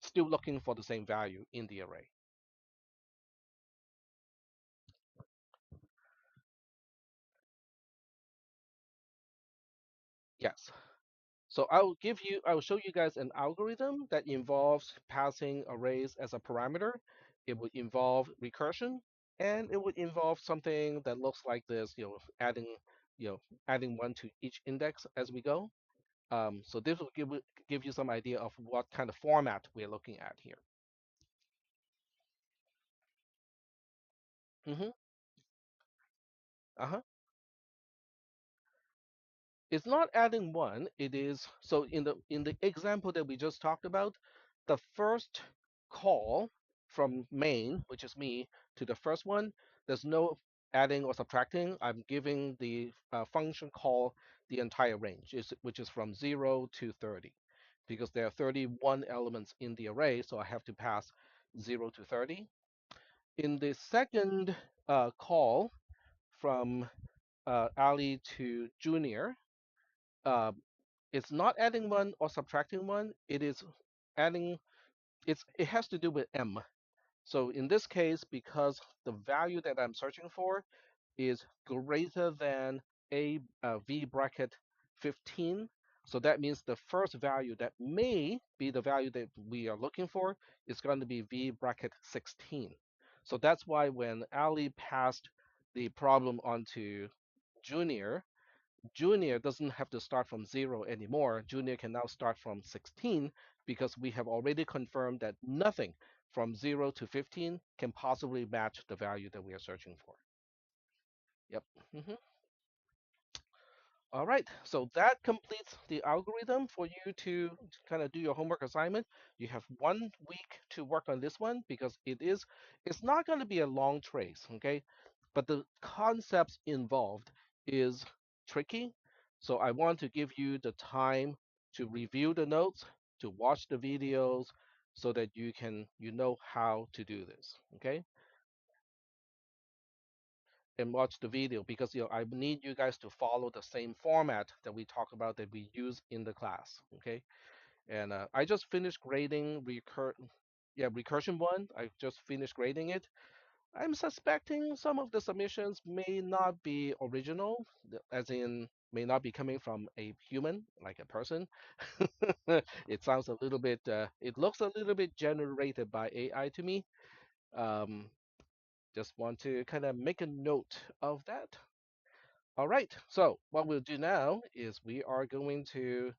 still looking for the same value in the array. Yes. So I'll show you guys an algorithm that involves passing arrays as a parameter. It would involve recursion, and it would involve something that looks like this, you know, adding one to each index as we go. So this will give you some idea of what kind of format we're looking at here. Hmm. Uh-huh. It's not adding one. It is so in the example that we just talked about, the first call from main, which is me, to the first one, there's no adding or subtracting. I'm giving the function call the entire range, which is from 0 to 30, because there are 31 elements in the array, so I have to pass 0 to 30. In the second call from Ali to Junior, uh, it's not adding one or subtracting one. It is adding. It has to do with m. So in this case, because the value that I'm searching for is greater than v bracket 15, so that means the first value that may be the value that we are looking for is going to be v bracket 16. So that's why when Ali passed the problem onto Junior, Junior doesn't have to start from 0 anymore. Junior can now start from 16 because we have already confirmed that nothing from 0 to 15 can possibly match the value that we are searching for. Yep. Mhm. All right, so that completes the algorithm for you to kind of do your homework assignment. You have 1 week to work on this one because it's not going to be a long trace, okay? But the concepts involved is tricky. So I want to give you the time to review the notes, to watch the videos, so that you know how to do this. Okay, and watch the video because I need you guys to follow the same format that we talk about that we use in the class. Okay, and I just finished grading recursion one. I just finished grading it. I'm suspecting some of the submissions may not be original, as in may not be coming from a human, like a person. It sounds a little bit, it looks a little bit generated by AI to me. Um, just want to kind of make a note of that. All right, so what we'll do now is we are going to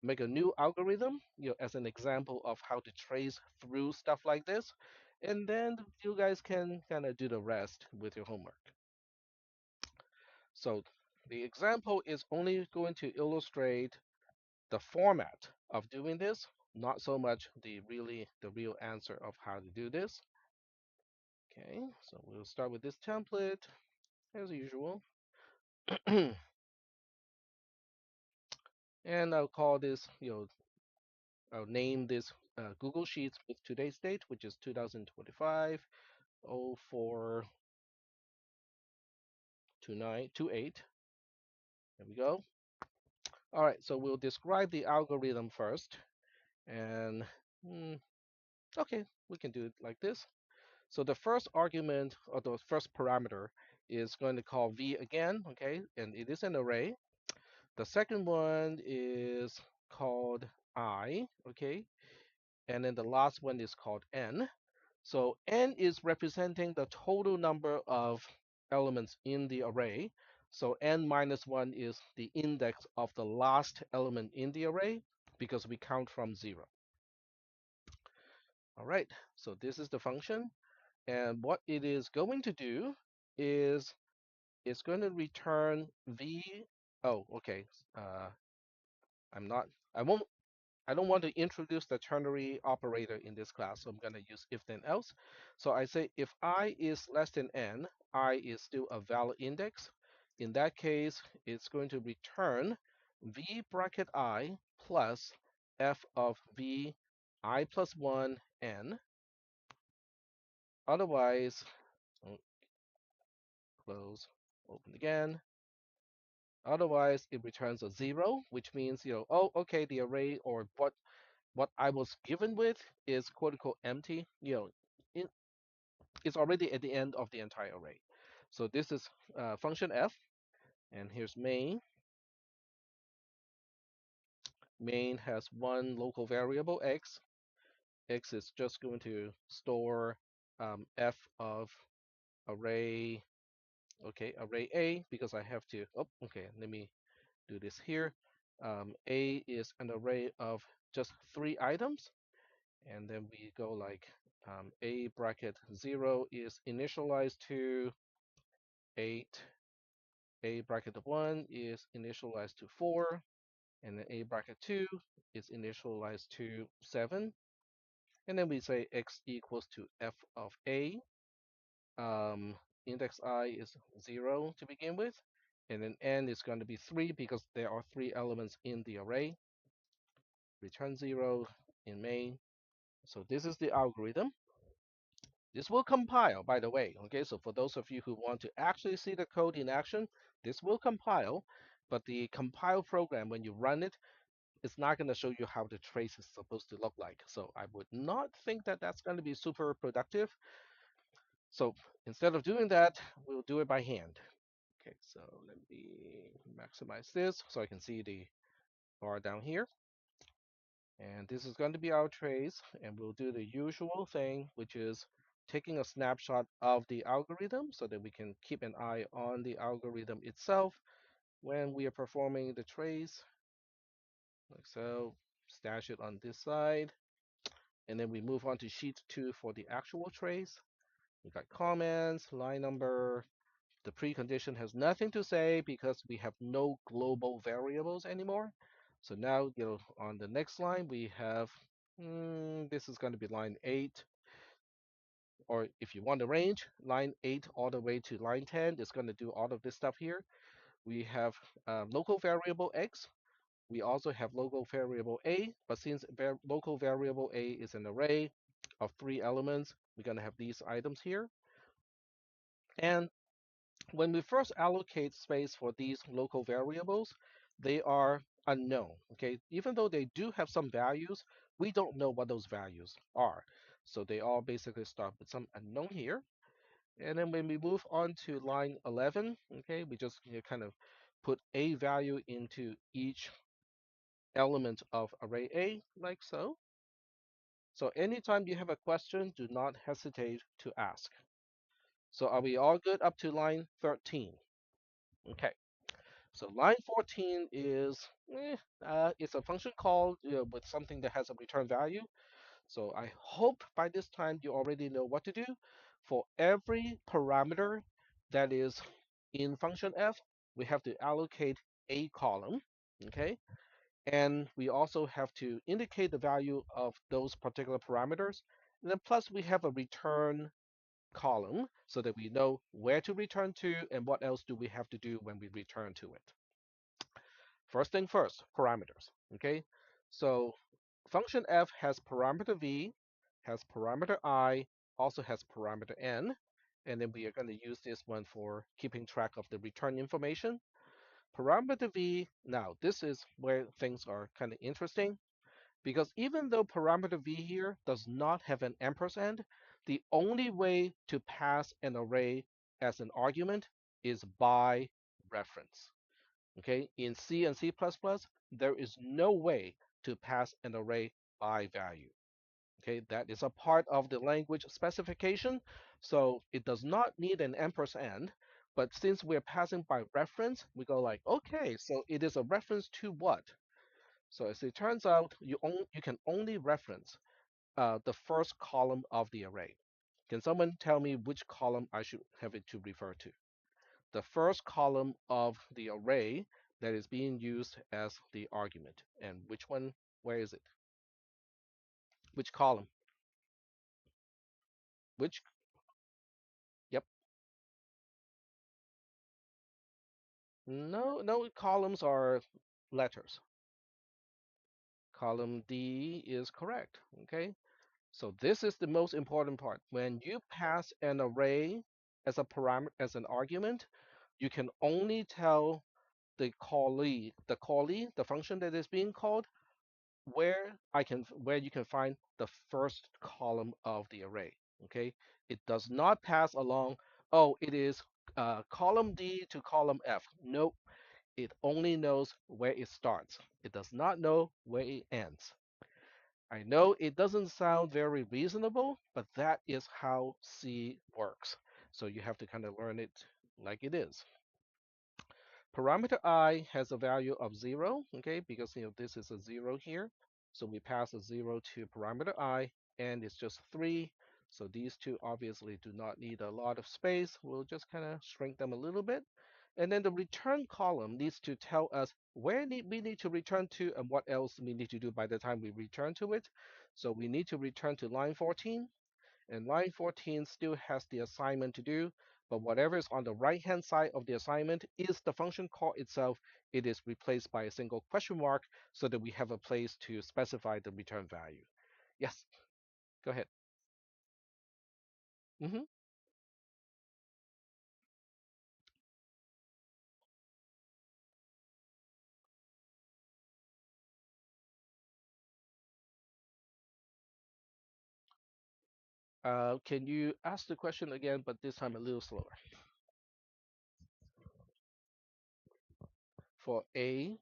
make a new algorithm, as an example of how to trace through stuff like this. And then you guys can kind of do the rest with your homework. So the example is only going to illustrate the format of doing this, not so much the real answer of how to do this. Okay, so we'll start with this template as usual. And I'll call this, I'll name this Google Sheets with today's date, which is 2025 04 2928. There we go. All right, so we'll describe the algorithm first. And mm, okay, we can do it like this. So the first argument or the first parameter is going to call v again, okay, and it is an array. The second one is called I, okay, and then the last one is called n. So n is representing the total number of elements in the array. So n minus 1 is the index of the last element in the array because we count from 0. All right, so this is the function. And what it is going to do is it's going to return v. Oh, okay. Uh, I'm not. I won't. I don't want to introduce the ternary operator in this class, so I'm going to use if then else. So I say if I is less than n, I is still a valid index. In that case, it's going to return v bracket I plus f of v I plus 1 n. Otherwise, oh, close, open again. Otherwise, it returns a 0, which means, oh, okay, the array or what I was given with is quote unquote empty. It, it's already at the end of the entire array. So this is function f, and here's main. Main has one local variable x. X is just going to store f of array, okay, array A, because I have to, oh, okay, let me do this here. A is an array of just 3 items, and then we go like A bracket 0 is initialized to 8, A bracket 1 is initialized to 4, and then A bracket 2 is initialized to 7. And then we say x equals to f of A. Um, index I is 0 to begin with, and then n is going to be 3 because there are 3 elements in the array. Return 0 in main. So this is the algorithm. This will compile, by the way, okay? So for those of you who want to actually see the code in action, this will compile, but the compile program, when you run it, it's not going to show you how the trace is supposed to look like. So I would not think that that's going to be super productive. So instead of doing that, we'll do it by hand. Okay, so let me maximize this so I can see the bar down here. And this is going to be our trace, and we'll do the usual thing, which is taking a snapshot of the algorithm so that we can keep an eye on the algorithm itself when we are performing the trace. Like so, stash it on this side, and then we move on to sheet 2 for the actual trace. We got comments, line number. The precondition has nothing to say because we have no global variables anymore. So now, on the next line, we have, this is going to be line 8, or if you want the range, line 8 all the way to line 10 is going to do all of this stuff here. We have local variable x. We also have local variable A, but since local variable A is an array of 3 elements, we're going to have these items here. And when we first allocate space for these local variables, they are unknown. Okay, even though they do have some values, we don't know what those values are. So they all basically start with some unknown here. And then when we move on to line 11, okay, we just kind of put a value into each element of array A, like so. So anytime you have a question, do not hesitate to ask. So are we all good up to line 13? Okay. So line 14 is it's a function call with something that has a return value. So I hope by this time you already know what to do. For every parameter that is in function f, we have to allocate a column, okay? And we also have to indicate the value of those particular parameters. And then plus we have a return column so that we know where to return to and what else do we have to do when we return to it. First thing first, parameters, okay? So function f has parameter v, has parameter I, also has parameter n, and then we are going to use this one for keeping track of the return information. Parameter v, now this is where things are kind of interesting because even though parameter v here does not have an ampersand, the only way to pass an array as an argument is by reference. Okay, in C and C++, there is no way to pass an array by value. Okay, that is a part of the language specification, so it does not need an ampersand. But since we're passing by reference, we go like, okay, so it is a reference to what? So as it turns out, you can only reference the first column of the array. Can someone tell me which column I should have it to refer to? The first column of the array that is being used as the argument. And which one, where is it? Which column? Which, yep. No, no, columns are letters. Column D is correct, okay? So this is the most important part. When you pass an array as a parameter, as an argument, you can only tell the function that is being called, where you can find the first column of the array. Okay, it does not pass along. Oh, it is column D to column F. Nope, it only knows where it starts. It does not know where it ends. I know it doesn't sound very reasonable, but that is how C works. So you have to kind of learn it like it is. Parameter I has a value of 0, okay, because this is a 0 here. So we pass a 0 to parameter I, and it's just 3. So these two obviously do not need a lot of space. We'll just kind of shrink them a little bit. And then the return column needs to tell us where we need to return to and what else we need to do by the time we return to it. So we need to return to line 14. And line 14 still has the assignment to do, but whatever is on the right-hand side of the assignment is the function call itself. It is replaced by a single question mark so that we have a place to specify the return value. Yes, go ahead. hmm can you ask the question again, but this time a little slower? For A,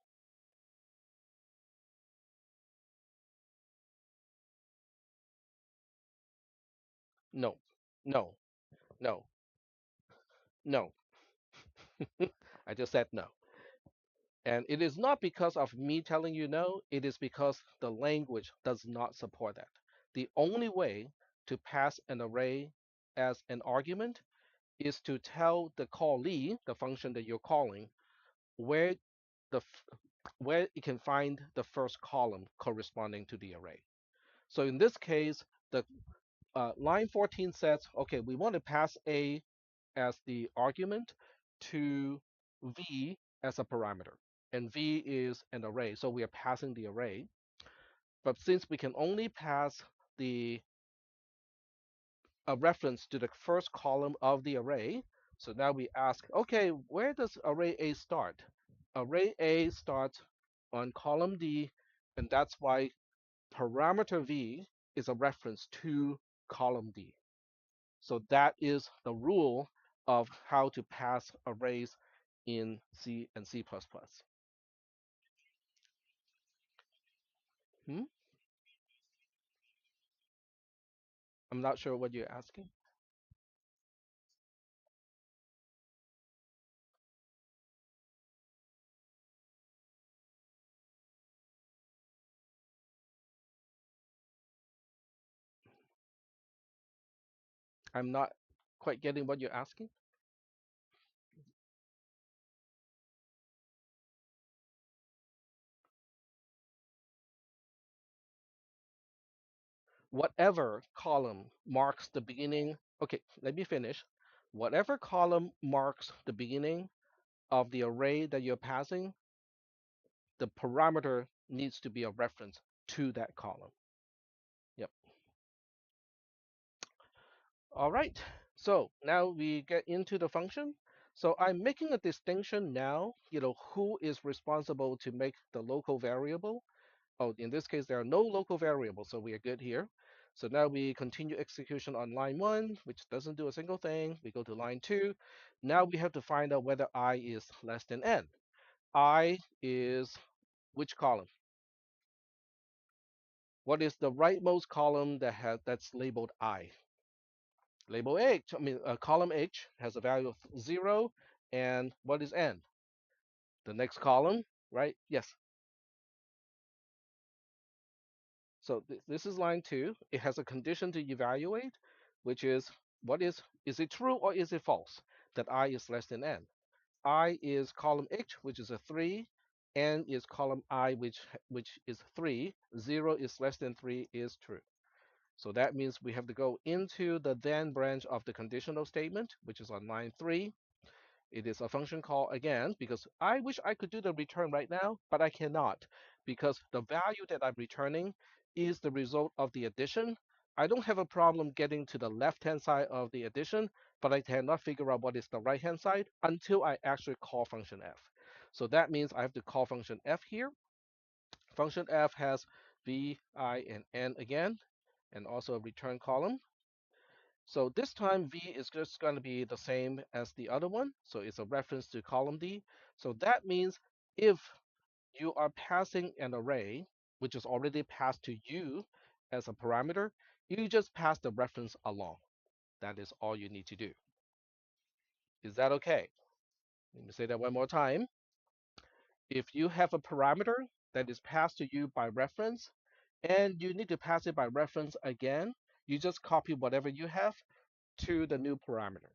no, no, no, no. I just said no. And it is not because of me telling you no, it is because the language does not support that. The only way to pass an array as an argument is to tell the callee, the function that you're calling, where the where it can find the first column corresponding to the array. So in this case, the line 14 says, okay, we want to pass A as the argument to V as a parameter. and V is an array. So we are passing the array. But since we can only pass the a reference to the first column of the array, so now we ask, okay, where does array A start? Array A starts on column D, and that's why parameter V is a reference to column D. So that is the rule of how to pass arrays in C and C++. Hmm? I'm not sure what you're asking. I'm not quite getting what you're asking. Whatever column marks the beginning, okay, let me finish. Whatever column marks the beginning of the array that you're passing, the parameter needs to be a reference to that column. Yep. All right. So now we get into the function. So I'm making a distinction now, who is responsible to make the local variable. Oh, in this case, there are no local variables, so we are good here. So now we continue execution on line 1, which doesn't do a single thing. We go to line 2. Now we have to find out whether I is less than n. I is which column? What is the rightmost column that's labeled I? Label H, column H has a value of 0, and what is n? The next column, right? Yes. So this is line 2. It has a condition to evaluate, which is is it true or is it false that I is less than n? I is column H, which is a 3. N is column I, which is 3. 0 is less than 3 is true. So that means we have to go into the then branch of the conditional statement, which is on line 3. It is a function call again, because I wish I could do the return right now, but I cannot, because the value that I'm returning is the result of the addition. I don't have a problem getting to the left-hand side of the addition, but I cannot figure out what is the right-hand side until I actually call function f. So that means I have to call function f here. Function f has v, I, and n again, and also a return column. So this time V is just going to be the same as the other one. So it's a reference to column D. So that means if you are passing an array, which is already passed to you as a parameter, you just pass the reference along. That is all you need to do. Is that okay? Let me say that one more time. If you have a parameter that is passed to you by reference, and you need to pass it by reference again, you just copy whatever you have to the new parameter.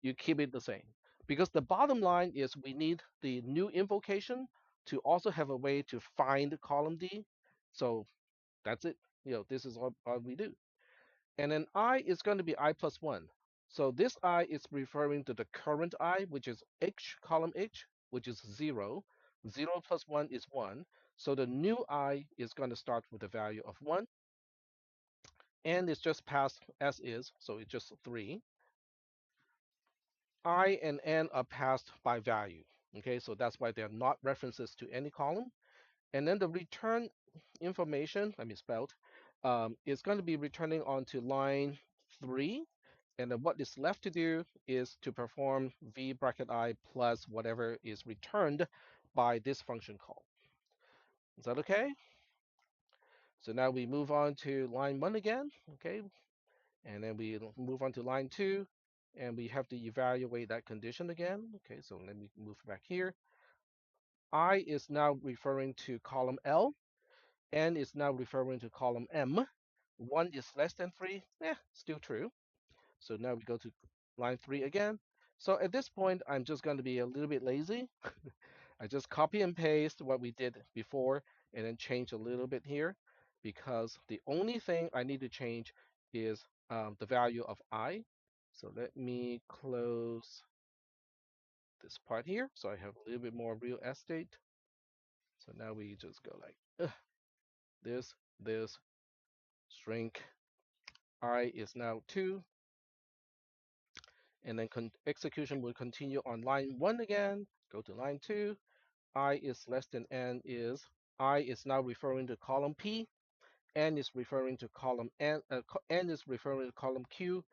You keep it the same. Because the bottom line is we need the new invocation to also have a way to find column D. So that's it. This is all we do. And then I is going to be I plus 1. So this I is referring to the current I, which is H, column H, which is 0. 0 plus 1 is 1. So the new I is going to start with a value of 1. And it's just passed as is, so it's just 3. I and n are passed by value. Okay, so that's why they're not references to any column. And then the return information, I misspelled, is going to be returning onto line 3. And then what is left to do is to perform v bracket I plus whatever is returned by this function call. Is that okay? So now we move on to line 1 again. Okay, and then we move on to line 2, and we have to evaluate that condition again. Okay, so let me move back here. I is now referring to column L, n is now referring to column M. 1 is less than 3, still true. So now we go to line 3 again. So at this point, I'm just going to be a little bit lazy. I just copy and paste what we did before and then change a little bit here, because the only thing I need to change is the value of I. So let me close this part here, so I have a little bit more real estate. So now we just go like this string I is now 2, and then execution will continue on line 1 again. Go to line 2. I is less than n is I is now referring to column P. N is referring to column N. N is referring to column Q.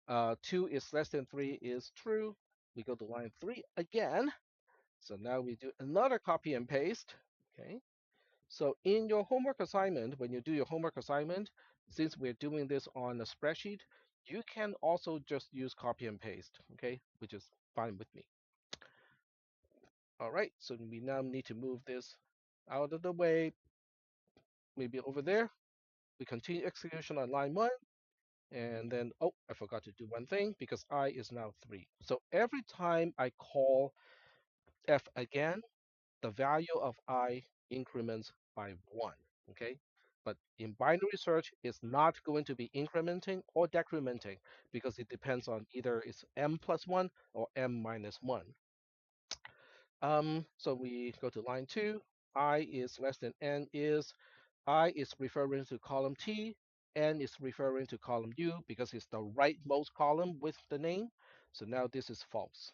2 is less than 3 is true. We go to line 3 again. So now we do another copy and paste. Okay. So in your homework assignment, when you do your homework assignment, since we're doing this on a spreadsheet, you can also just use copy and paste, okay, which is fine with me. All right, so we now need to move this out of the way, maybe over there. We continue execution on line 1, and then, oh, I forgot to do one thing because I is now 3. So every time I call f again, the value of I increments by 1, okay? But in binary search, it's not going to be incrementing or decrementing because it depends on either it's m plus 1 or m minus 1. So we go to line 2. I is less than n is I is referring to column T, n is referring to column U because it's the rightmost column with the name. So now this is false.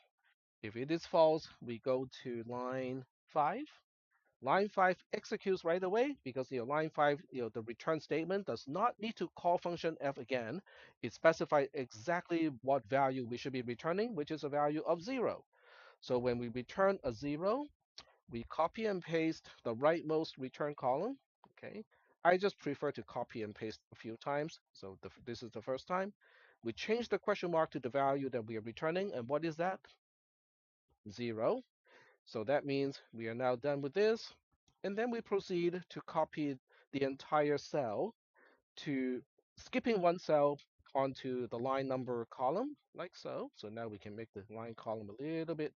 If it is false, we go to line 5. Line 5 executes right away because line 5, the return statement does not need to call function f again. It specifies exactly what value we should be returning, which is a value of 0. So when we return a 0, we copy and paste the rightmost return column. Okay, I just prefer to copy and paste a few times. So this is the first time. We change the question mark to the value that we are returning. And what is that? 0. So that means we are now done with this. And then we proceed to copy the entire cell to skipping one cell onto the line number column, like so. So now we can make the line column a little bit,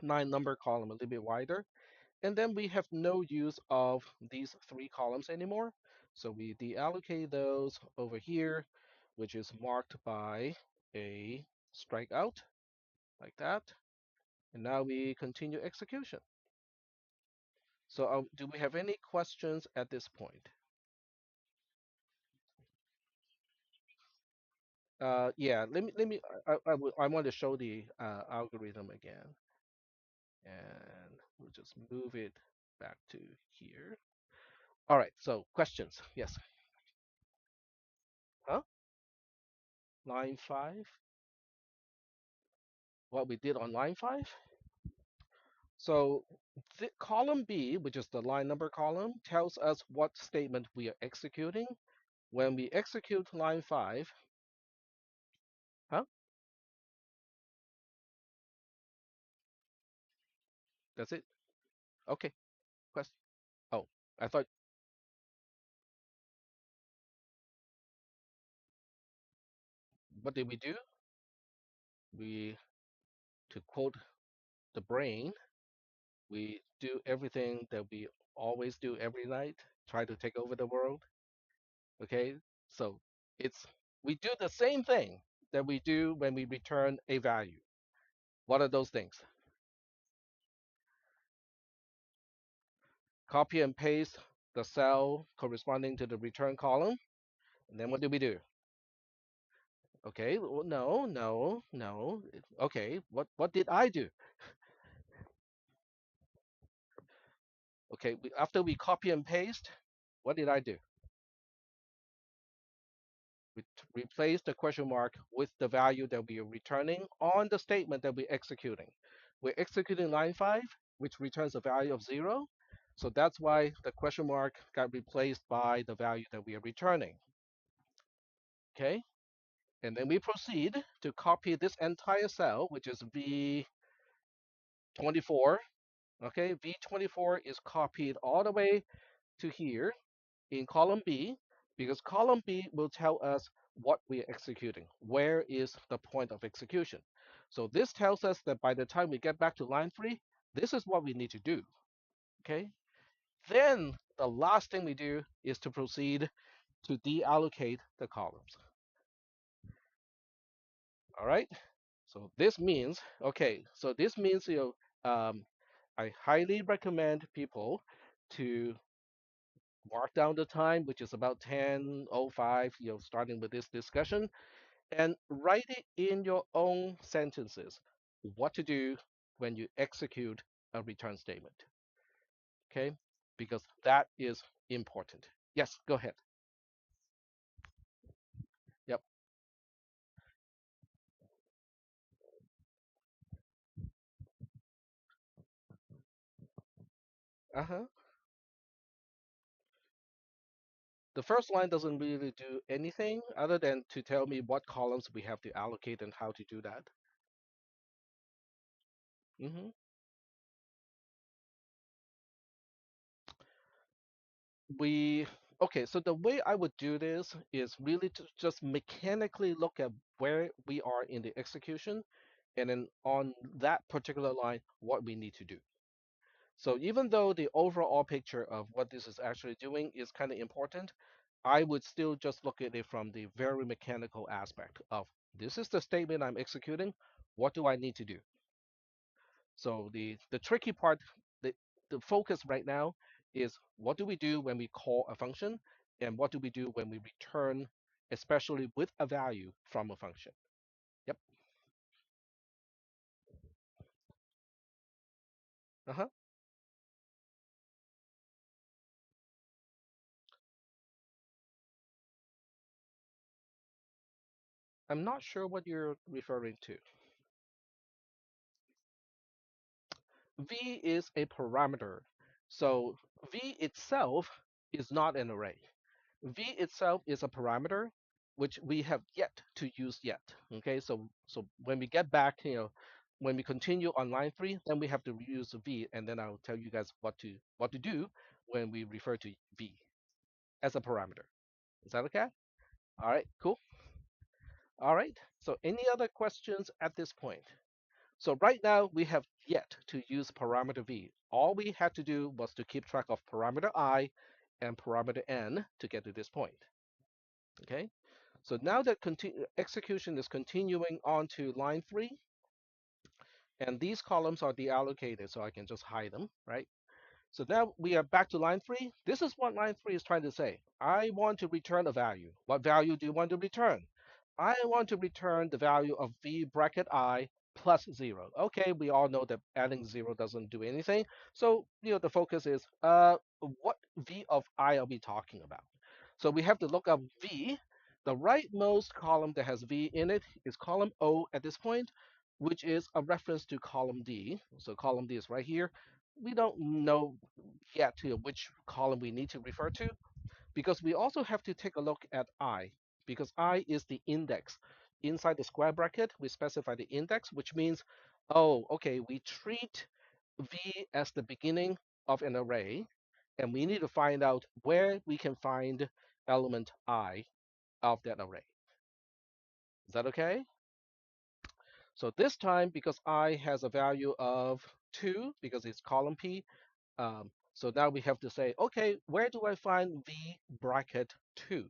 line number column a little bit wider. And then we have no use of these 3 columns anymore. So we deallocate those over here, which is marked by a strikeout, like that. And now we continue execution. So do we have any questions at this point? Yeah, I want to show the algorithm again, and we'll just move it back to here. All right, so questions? Yes. Huh? Line 5? What we did on line 5? So the column B, which is the line number column, tells us what statement we are executing. When we execute line 5, huh? That's it. Okay. Question. Oh, I thought, what did we do? We, to quote the brain, we do everything that we always do every night, try to take over the world. Okay. So it's, we do the same thing that we do when we return a value. What are those things? Copy and paste the cell corresponding to the return column. And then what do we do? Okay, well, no. Okay, what did I do? Okay, after we copy and paste, what did I do? We replace the question mark with the value that we are returning on the statement that we're executing. We're executing line 5, which returns a value of 0. So that's why the question mark got replaced by the value that we are returning. Okay, and then we proceed to copy this entire cell, which is V24. Okay, V24 is copied all the way to here in column B, because column B will tell us what we are executing. Where is the point of execution? So this tells us that by the time we get back to line 3, this is what we need to do. Okay, then the last thing we do is to proceed to deallocate the columns. All right, So this means, okay, so this means, I highly recommend people to mark down the time, which is about 10:05, starting with this discussion, and write it in your own sentences what to do when you execute a return statement. Okay? Because that is important. Yes, go ahead. Yep. Uh-huh. The first line doesn't really do anything other than to tell me what columns we have to allocate and how to do that. hmm We okay, so the way I would do this is really to just mechanically look at where we are in the execution and then on that particular line, what we need to do. So even though the overall picture of what this is actually doing is kind of important, I would still just look at it from the very mechanical aspect of this is the statement I'm executing. What do I need to do? So the tricky part, the the focus right now is what do we do when we call a function, and what do we do when we return, especially with a value from a function. Yep. Uh-huh. I'm not sure what you're referring to. V is a parameter. So V itself is not an array. V itself is a parameter which we have yet to use yet. Okay, so when we get back, when we continue on line 3, then we have to use V, and then I'll tell you guys what to do when we refer to V as a parameter. Is that okay? All right, cool. All right. So any other questions at this point? So right now we have yet to use parameter v. All we had to do was to keep track of parameter I and parameter n to get to this point. Okay. So now that execution is continuing on to line 3, and these columns are deallocated, so I can just hide them, right? So now we are back to line 3. This is what line 3 is trying to say. I want to return a value. What value do you want to return? I want to return the value of v bracket I plus 0. Okay, we all know that adding 0 doesn't do anything. So, the focus is what v of I are we talking about? So we have to look up v. The rightmost column that has v in it is column O at this point, which is a reference to column D. So column D is right here. We don't know yet which column we need to refer to because we also have to take a look at I because I is the index. Inside the square bracket, we specify the index, which means, oh, okay, we treat V as the beginning of an array, and we need to find out where we can find element I of that array. Is that okay? So this time, because I has a value of 2, because it's column P, so now we have to say, okay, where do I find V bracket 2?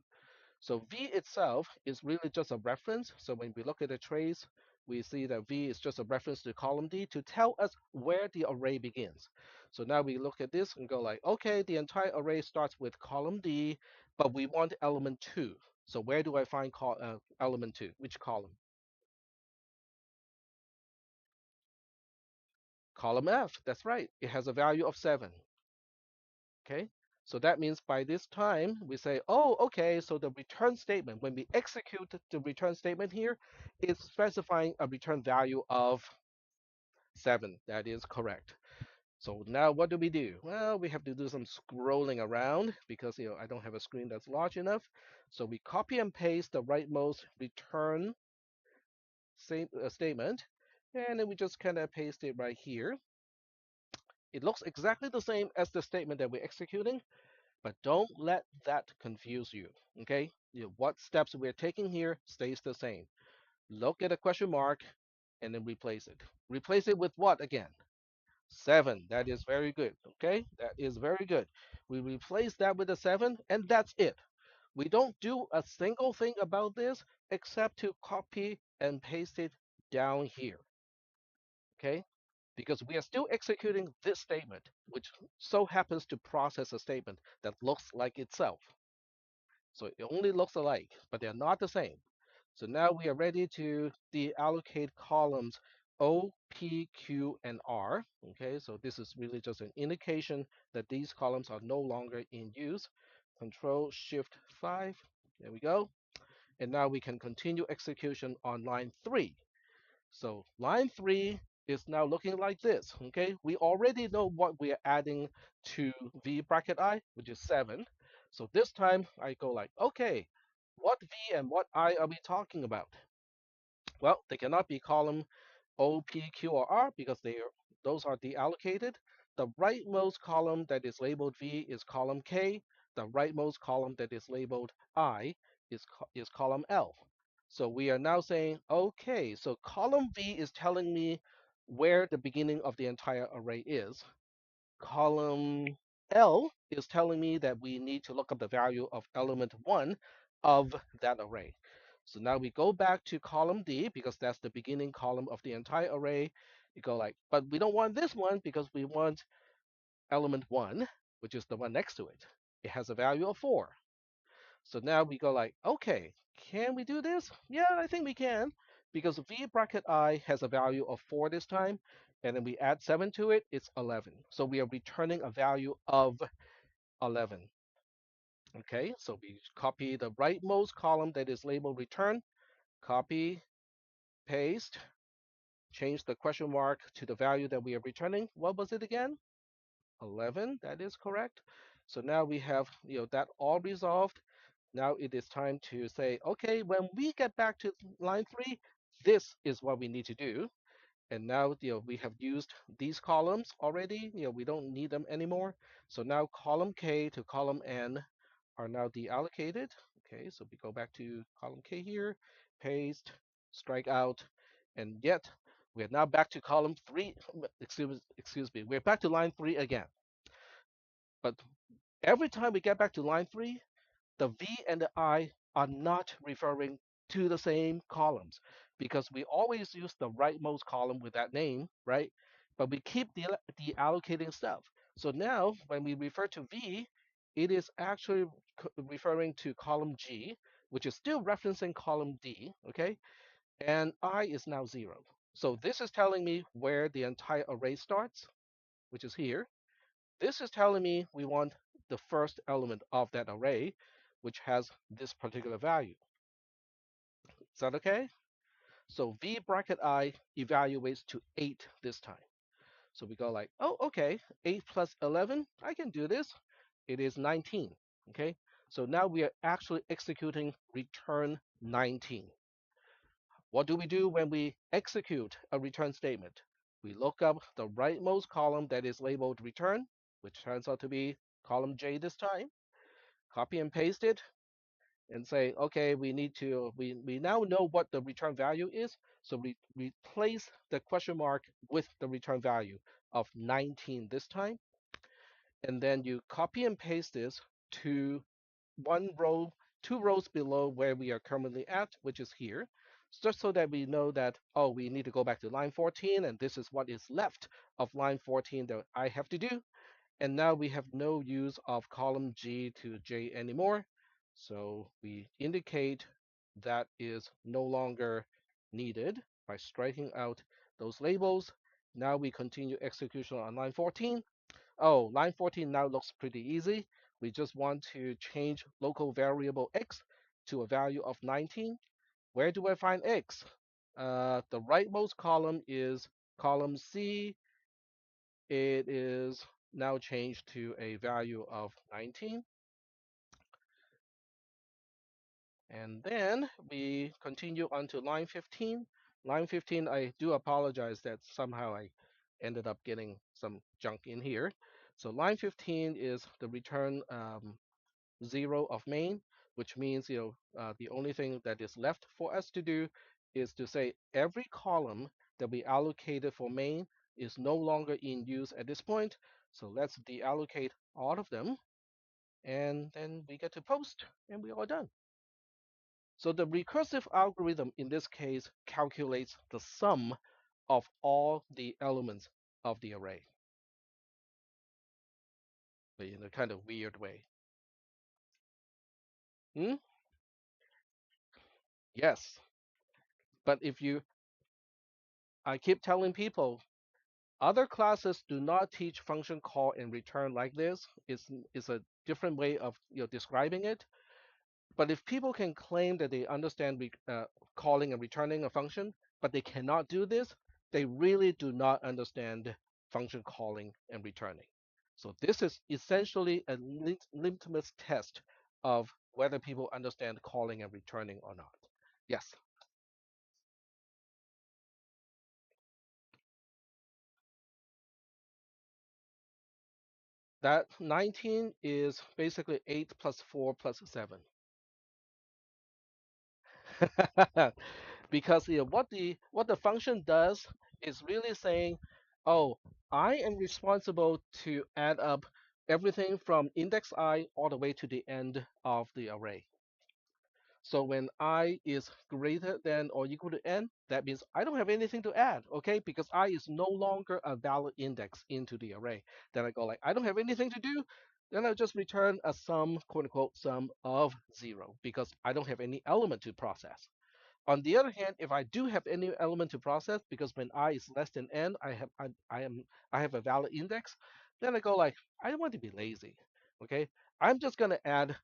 So V itself is really just a reference. So when we look at the trace, we see that V is just a reference to column D to tell us where the array begins. So now we look at this and go like, okay, the entire array starts with column D, but we want element 2. So where do I find element 2? Which column? Column F. That's right. It has a value of 7. Okay. So that means by this time we say, oh, okay, so the return statement, when we execute the return statement here, is specifying a return value of 7. That is correct. So now what do we do? Well, we have to do some scrolling around because I don't have a screen that's large enough. So we copy and paste the rightmost return statement, and then we just kind of paste it right here. It looks exactly the same as the statement that we're executing, but don't let that confuse you. Okay? What steps we're taking here stays the same. Look at a question mark and then replace it. Replace it with what again? 7. That is very good. Okay? That is very good. We replace that with a 7, and that's it. We don't do a single thing about this except to copy and paste it down here, okay? Because we are still executing this statement, which so happens to process a statement that looks like itself. So it only looks alike, but they're not the same. So now we are ready to deallocate columns O, P, Q, and R. Okay, so this is really just an indication that these columns are no longer in use. Control Shift 5. There we go. And now we can continue execution on line 3. So line 3 is now looking like this. Okay, we already know what we are adding to V bracket I, which is 7. So this time I go like, okay, what V and what I are we talking about? Well, they cannot be column O, P, Q, or R because those are deallocated. The rightmost column that is labeled V is column K. The rightmost column that is labeled I is column L. So we are now saying, okay, so column V is telling me where the beginning of the entire array is. Column L is telling me that we need to look up the value of element 1 of that array. So now we go back to column D because that's the beginning column of the entire array. You go like, but we don't want this one because we want element 1, which is the one next to it. It has a value of 4. So now we go like, okay, can we do this? Yeah, I think we can because V bracket I has a value of 4 this time, and then we add 7 to it, it's 11. So we are returning a value of 11. Okay, so we copy the rightmost column that is labeled return, copy, paste, change the question mark to the value that we are returning. What was it again? 11, that is correct. So now we have that all resolved. Now it is time to say, okay, when we get back to line 3, this is what we need to do. And now we have used these columns already. We don't need them anymore. So now column K to column N are now deallocated. Okay, so we go back to column K here, paste, strike out, and yet we're now back to column 3. Excuse me, we're back to line 3 again. But every time we get back to line 3, the V and the I are not referring to the same columns because we always use the rightmost column with that name, right? But we keep deallocating stuff. So now when we refer to V, it is actually referring to column G, which is still referencing column D, okay? And I is now 0. So this is telling me where the entire array starts, which is here. This is telling me we want the first element of that array, which has this particular value. Is that okay? So V bracket I evaluates to 8 this time. So we go like, oh, okay, 8 plus 11, I can do this. It is 19, okay? So now we are actually executing return 19. What do we do when we execute a return statement? We look up the rightmost column that is labeled return, which turns out to be column J this time, copy and paste it, and say, okay, we now know what the return value is, so we replace the question mark with the return value of 19 this time, and then you copy and paste this to one row, 2 rows below where we are currently at, which is here, just so that we know that, oh, we need to go back to line 14, and this is what is left of line 14 that I have to do. And now we have no use of column G to J anymore. So we indicate that is no longer needed by striking out those labels. Now we continue execution on line 14. Oh, line 14 now looks pretty easy. We just want to change local variable x to a value of 19. Where do I find x? The rightmost column is column C. It is now changed to a value of 19. And then we continue on to line 15. Line 15, I do apologize that somehow I ended up getting some junk in here. So line 15 is the return 0 of main, which means the only thing that is left for us to do is to say every column that we allocated for main is no longer in use at this point. So let's deallocate all of them, and then we get to post, and we are done. So the recursive algorithm in this case calculates the sum of all the elements of the array, but in a kind of weird way. Hmm? Yes, but if you, I keep telling people, other classes do not teach function call and return like this. It's a different way of describing it. But if people can claim that they understand calling and returning a function, but they cannot do this, they really do not understand function calling and returning. So this is essentially a litmus test of whether people understand calling and returning or not. Yes, that 19 is basically 8 plus 4 plus 7. Because what the function does is really saying, oh, I am responsible to add up everything from index I all the way to the end of the array. So when I is greater than or equal to n, that means I don't have anything to add, okay? Because I is no longer a valid index into the array. Then I go like, I don't have anything to do. Then I just return a sum, quote unquote, sum of 0 because I don't have any element to process. On the other hand, if I do have any element to process, because when I is less than n, I have a valid index, then I go like, I don't want to be lazy. Okay. I'm just gonna add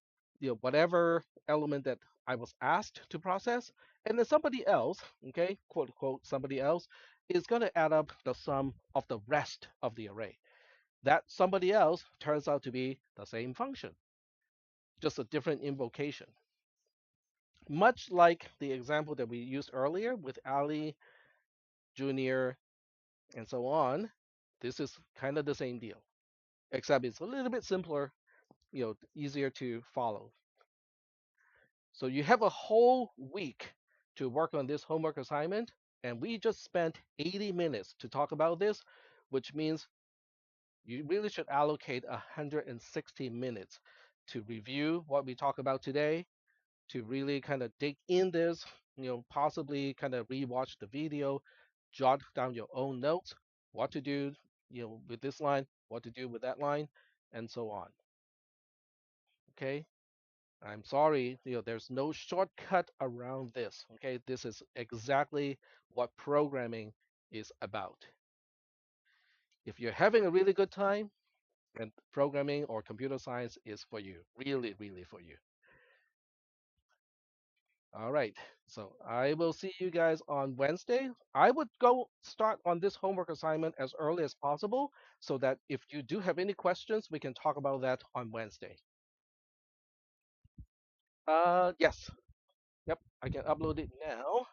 whatever element that I was asked to process, and then somebody else, okay, quote unquote somebody else, is gonna add up the sum of the rest of the array. That somebody else turns out to be the same function, just a different invocation. Much like the example that we used earlier with Ali, Junior, and so on, this is kind of the same deal, except it's a little bit simpler, easier to follow. So you have a whole week to work on this homework assignment, and we just spent 80 minutes to talk about this, which means you really should allocate 160 minutes to review what we talk about today, to really kind of dig in this, possibly kind of rewatch the video, jot down your own notes, what to do, with this line, what to do with that line, and so on. Okay. I'm sorry, there's no shortcut around this. Okay. This is exactly what programming is about. If you're having a really good time, then programming or computer science is for you. Really, really for you. All right. So I will see you guys on Wednesday. I would go start on this homework assignment as early as possible so that if you do have any questions, we can talk about that on Wednesday. Yes. Yep. I can upload it now.